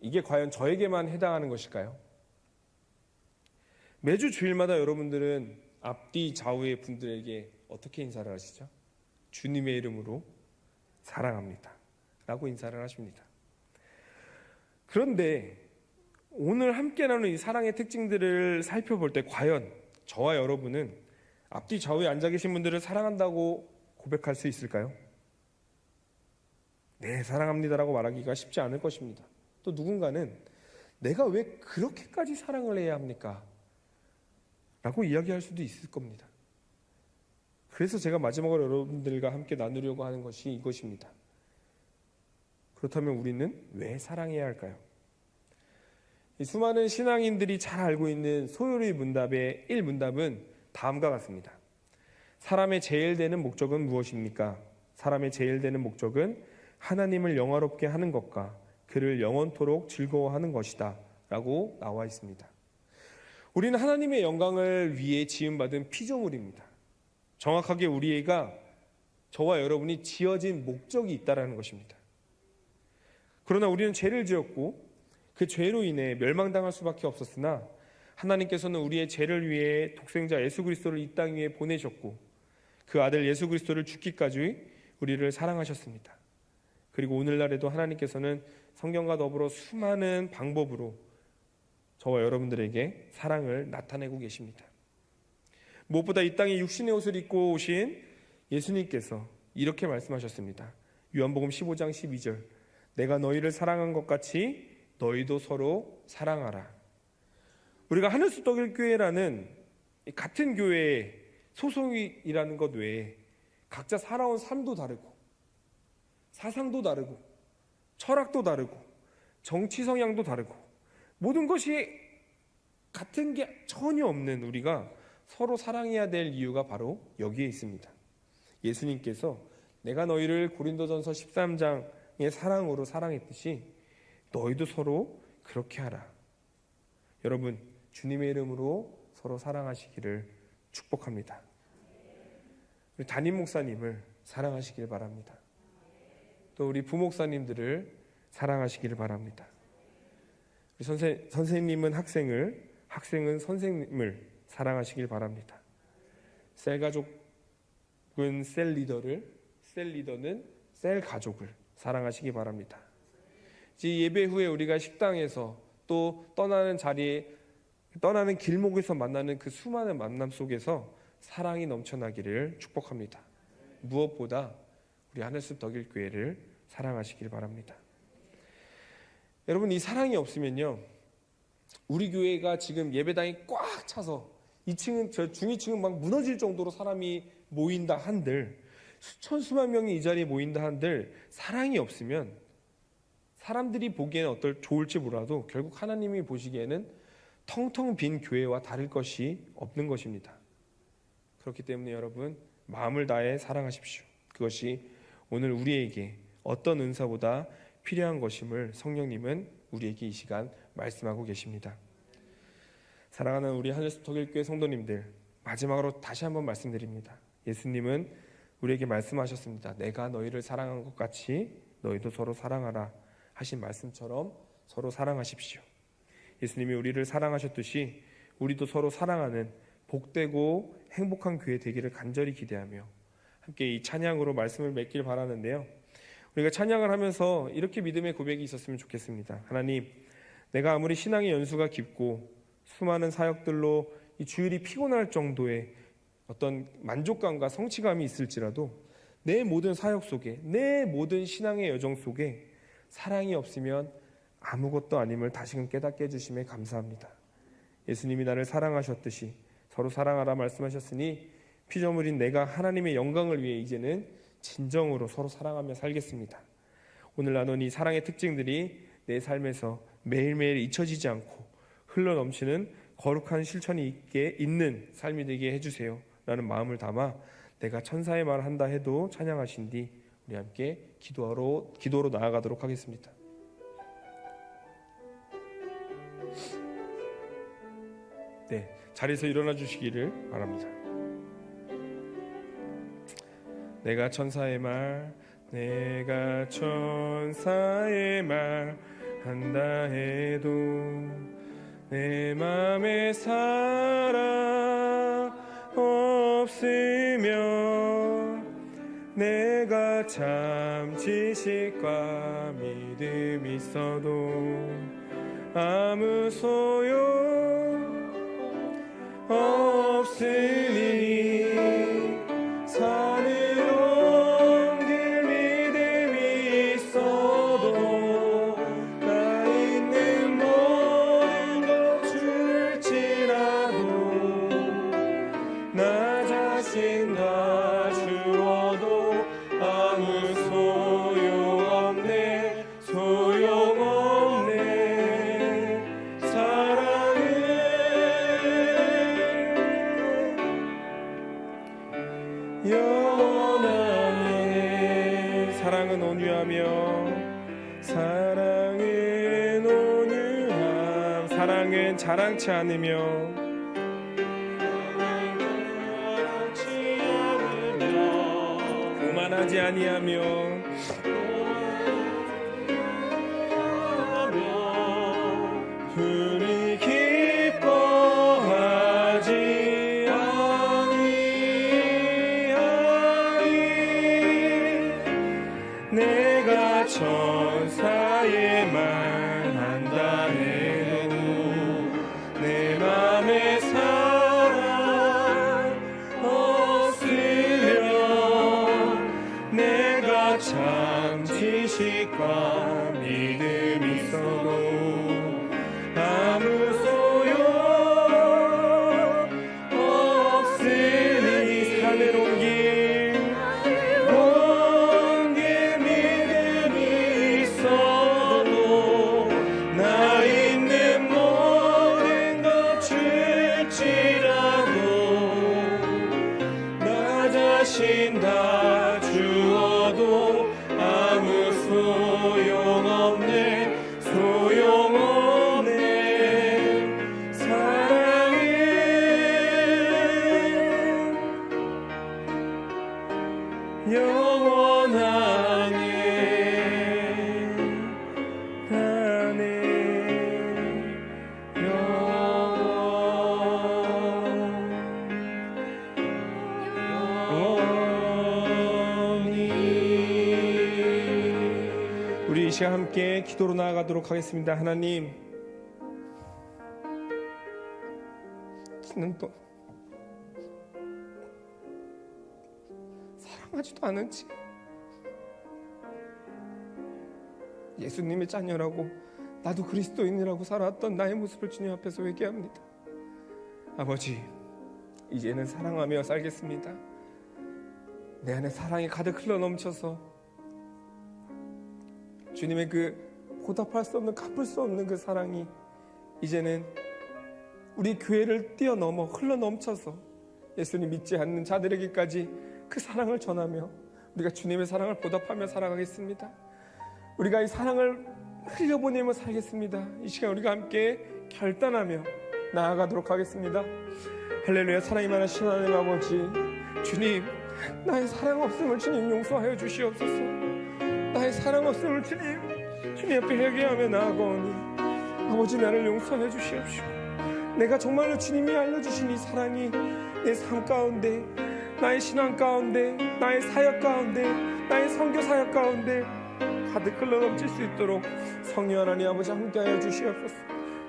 Speaker 4: 이게 과연 저에게만 해당하는 것일까요? 매주 주일마다 여러분들은 앞뒤 좌우의 분들에게 어떻게 인사를 하시죠? 주님의 이름으로 사랑합니다 라고 인사를 하십니다. 그런데 오늘 함께 나누는 이 사랑의 특징들을 살펴볼 때 과연 저와 여러분은 앞뒤 좌우에 앉아 계신 분들을 사랑한다고 고백할 수 있을까요? 네, 사랑합니다라고 말하기가 쉽지 않을 것입니다. 또 누군가는 내가 왜 그렇게까지 사랑을 해야 합니까? 라고 이야기할 수도 있을 겁니다. 그래서 제가 마지막으로 여러분들과 함께 나누려고 하는 것이 이것입니다. 그렇다면 우리는 왜 사랑해야 할까요? 이 수많은 신앙인들이 잘 알고 있는 소요리 문답의 1문답은 다음과 같습니다. 사람의 제일 되는 목적은 무엇입니까? 사람의 제일 되는 목적은 하나님을 영화롭게 하는 것과 그를 영원토록 즐거워하는 것이다 라고 나와 있습니다. 우리는 하나님의 영광을 위해 지음받은 피조물입니다. 정확하게 우리가, 저와 여러분이 지어진 목적이 있다는 것입니다. 그러나 우리는 죄를 지었고 그 죄로 인해 멸망당할 수밖에 없었으나 하나님께서는 우리의 죄를 위해 독생자 예수 그리스도를 이 땅 위에 보내셨고 그 아들 예수 그리스도를 죽기까지 우리를 사랑하셨습니다. 그리고 오늘날에도 하나님께서는 성경과 더불어 수많은 방법으로 저와 여러분들에게 사랑을 나타내고 계십니다. 무엇보다 이 땅에 육신의 옷을 입고 오신 예수님께서 이렇게 말씀하셨습니다. 요한복음 15장 12절, 내가 너희를 사랑한 것 같이 너희도 서로 사랑하라. 우리가 하늘숲 독일교회라는 같은 교회의 소속이라는 것 외에 각자 살아온 삶도 다르고 사상도 다르고 철학도 다르고 정치 성향도 다르고 모든 것이 같은 게 전혀 없는 우리가 서로 사랑해야 될 이유가 바로 여기에 있습니다. 예수님께서 내가 너희를 고린도전서 13장의 사랑으로 사랑했듯이 너희도 서로 그렇게 하라. 여러분, 주님의 이름으로 서로 사랑하시기를 축복합니다. 우리 담임 목사님을 사랑하시길 바랍니다. 또 우리 부목사님들을 사랑하시기를 바랍니다. 우리 선생님은 학생을, 학생은 선생님을 사랑하시길 바랍니다. 셀 가족은 셀 리더를, 셀 리더는 셀 가족을 사랑하시기 바랍니다. 예배 후에 우리가 식당에서 또 떠나는 자리에, 떠나는 길목에서 만나는 그 수많은 만남 속에서 사랑이 넘쳐나기를 축복합니다. 무엇보다 우리 하늘숲 덕일교회를 사랑하시길 바랍니다. 여러분, 이 사랑이 없으면요, 우리 교회가 지금 예배당이 꽉 차서 2층은, 저 중2층은 막 무너질 정도로 사람이 모인다 한들, 수천 수만 명이 이 자리에 모인다 한들 사랑이 없으면 사람들이 보기에는 어떨 좋을지 몰라도 결국 하나님이 보시기에는 텅텅 빈 교회와 다를 것이 없는 것입니다. 그렇기 때문에 여러분, 마음을 다해 사랑하십시오. 그것이 오늘 우리에게 어떤 은사보다 필요한 것임을 성령님은 우리에게 이 시간 말씀하고 계십니다. 사랑하는 우리 하늘숲 독일교회 성도님들, 마지막으로 다시 한번 말씀드립니다. 예수님은 우리에게 말씀하셨습니다. 내가 너희를 사랑한 것 같이 너희도 서로 사랑하라 하신 말씀처럼 서로 사랑하십시오. 예수님이 우리를 사랑하셨듯이 우리도 서로 사랑하는 복되고 행복한 교회 되기를 간절히 기대하며 함께 이 찬양으로 말씀을 맺길 바라는데요, 우리가 찬양을 하면서 이렇게 믿음의 고백이 있었으면 좋겠습니다. 하나님, 내가 아무리 신앙의 연수가 깊고 수많은 사역들로 이 주일이 피곤할 정도의 어떤 만족감과 성취감이 있을지라도 내 모든 사역 속에, 내 모든 신앙의 여정 속에 사랑이 없으면 아무것도 아님을 다시금 깨닫게 해주심에 감사합니다. 예수님이 나를 사랑하셨듯이 서로 사랑하라 말씀하셨으니 피조물인 내가 하나님의 영광을 위해 이제는 진정으로 서로 사랑하며 살겠습니다. 오늘 나눈 이 사랑의 특징들이 내 삶에서 매일매일 잊혀지지 않고 흘러넘치는 거룩한 실천이 있는 삶이 되게 해주세요 라는 마음을 담아 내가 천사의 말을 한다 해도 찬양하신 뒤 우리 함께 기도로 나아가도록 하겠습니다. 네, 자리에서 일어나 주시기를 바랍니다. 내가 천사의 말 한다 해도 내 맘에 사랑 없으면 내가 참 지식과 믿음 있어도 아무 소용 없으니 산으로 길 믿음이 있어도 나 있는 모든 것 줄지라도 나 자신 다 주어도 아무 소용없네 사랑은 온유함 사랑은 자랑치 않으며 교만하지 아니하며 불이 기뻐하지 아니하니 내가 천사의 말 한다 해도 내 맘에 사랑 없으면 내가 참 지식과 믿음 있어도 아무 소용 없으니 산을 온 길 믿음이 있어도 나 있는 모든 것 줄지라도 나 자신 다 주어도 아무 소용없네 사랑은 영원하네 나네 영원히. 우리 이 시간 함께 기도로 나아가도록 하겠습니다. 하나님, 또 사랑하지도 않은지 예수님의 자녀라고 나도 그리스도인이라고 살아왔던 나의 모습을 주님 앞에서 회개합니다. 아버지, 이제는 사랑하며 살겠습니다. 내 안에 사랑이 가득 흘러넘쳐서 주님의 그 보답할 수 없는 갚을 수 없는 그 사랑이 이제는 우리 교회를 뛰어넘어 흘러넘쳐서 예수님 믿지 않는 자들에게까지 그 사랑을 전하며 우리가 주님의 사랑을 보답하며 살아가겠습니다. 우리가 이 사랑을 흘려보내며 살겠습니다. 이 시간 우리가 함께 결단하며 나아가도록 하겠습니다. 할렐루야. 사랑이 많으신 하나님 아버지, 주님, 나의 사랑 없음을 주님 용서하여 주시옵소서. 나의 사랑 없음을 주님 앞에 회개하며 나아가오니 아버지, 나를 용서해 주시옵시고 내가 정말로 주님이 알려주신 이 사랑이 내 삶 가운데, 나의 신앙 가운데, 나의 사역 가운데, 나의 선교 사역 가운데 가득 흘러넘칠 수 있도록 성령 하나님 아버지 함께하여 주시옵소서.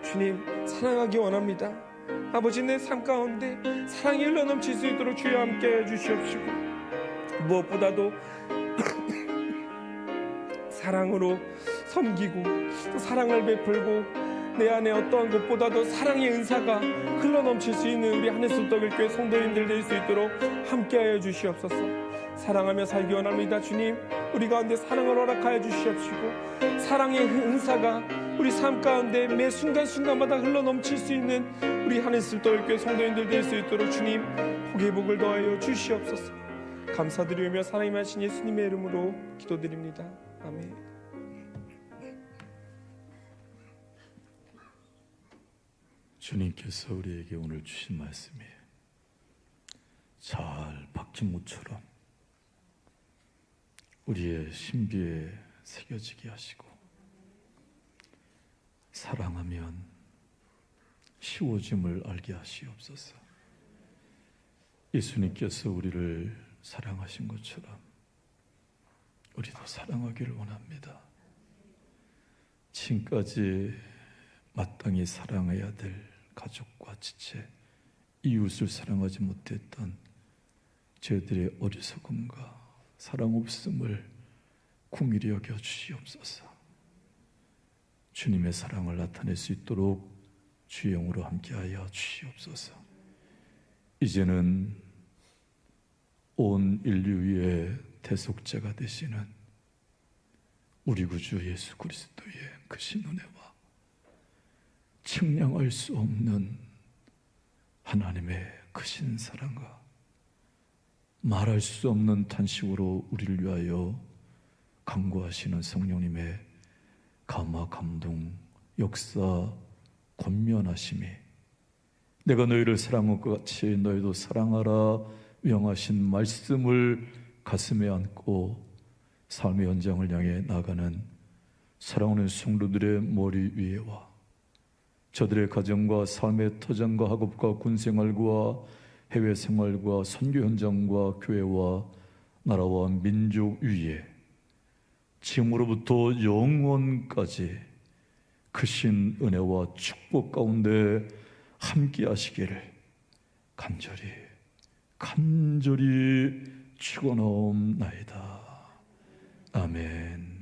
Speaker 4: 주님, 사랑하기 원합니다. 아버지, 내 삶 가운데 사랑이 흘러넘칠 수 있도록 주여 함께해 주시옵시고 무엇보다도 사랑으로 섬기고 또 사랑을 베풀고 내 안에 어떠한 것보다도 사랑의 은사가 흘러넘칠 수 있는 우리 하늘숲떡일교회 성도님들 될 수 있도록 함께하여 주시옵소서. 사랑하며 살기 원합니다. 주님, 우리 가운데 사랑을 허락하여 주시옵시고 사랑의 은사가 우리 삶 가운데 매 순간순간마다 흘러넘칠 수 있는 우리 하늘숲떡일교회 성도님들 될 수 있도록 주님 복의 복을 더하여 주시옵소서. 감사드리며 사랑이 하신 예수님의 이름으로 기도드립니다. 아멘.
Speaker 2: 주님께서 우리에게 오늘 주신 말씀이 잘 박힌 무처럼 우리의 신비에 새겨지게 하시고 사랑하면 쉬워짐을 알게 하시옵소서. 예수님께서 우리를 사랑하신 것처럼 우리도 사랑하기를 원합니다. 지금까지 마땅히 사랑해야 될 가족과 지체, 이웃을 사랑하지 못했던 저희들의 어리석음과 사랑 없음을 긍휼히 여겨 주시옵소서. 주님의 사랑을 나타낼 수 있도록 주의 영으로 함께하여 주시옵소서. 이제는 온 인류 위의 대속자가 되시는 우리 구주 예수 그리스도의 크신 은혜와 측량할 수 없는 하나님의 크신 사랑과 말할 수 없는 탄식으로 우리를 위하여 간구하시는 성령님의 감화, 감동, 역사, 권면하심이 내가 너희를 사랑한 것 같이 너희도 사랑하라 명하신 말씀을 가슴에 안고 삶의 현장을 향해 나가는 사랑하는 성도들의 머리 위에와 저들의 가정과 삶의 터전과 학업과 군생활과 해외생활과 선교 현장과 교회와 나라와 민족 위에 지금으로부터 영원까지 크신 은혜와 축복 가운데 함께 하시기를 간절히 축원하옵나이다. 아멘.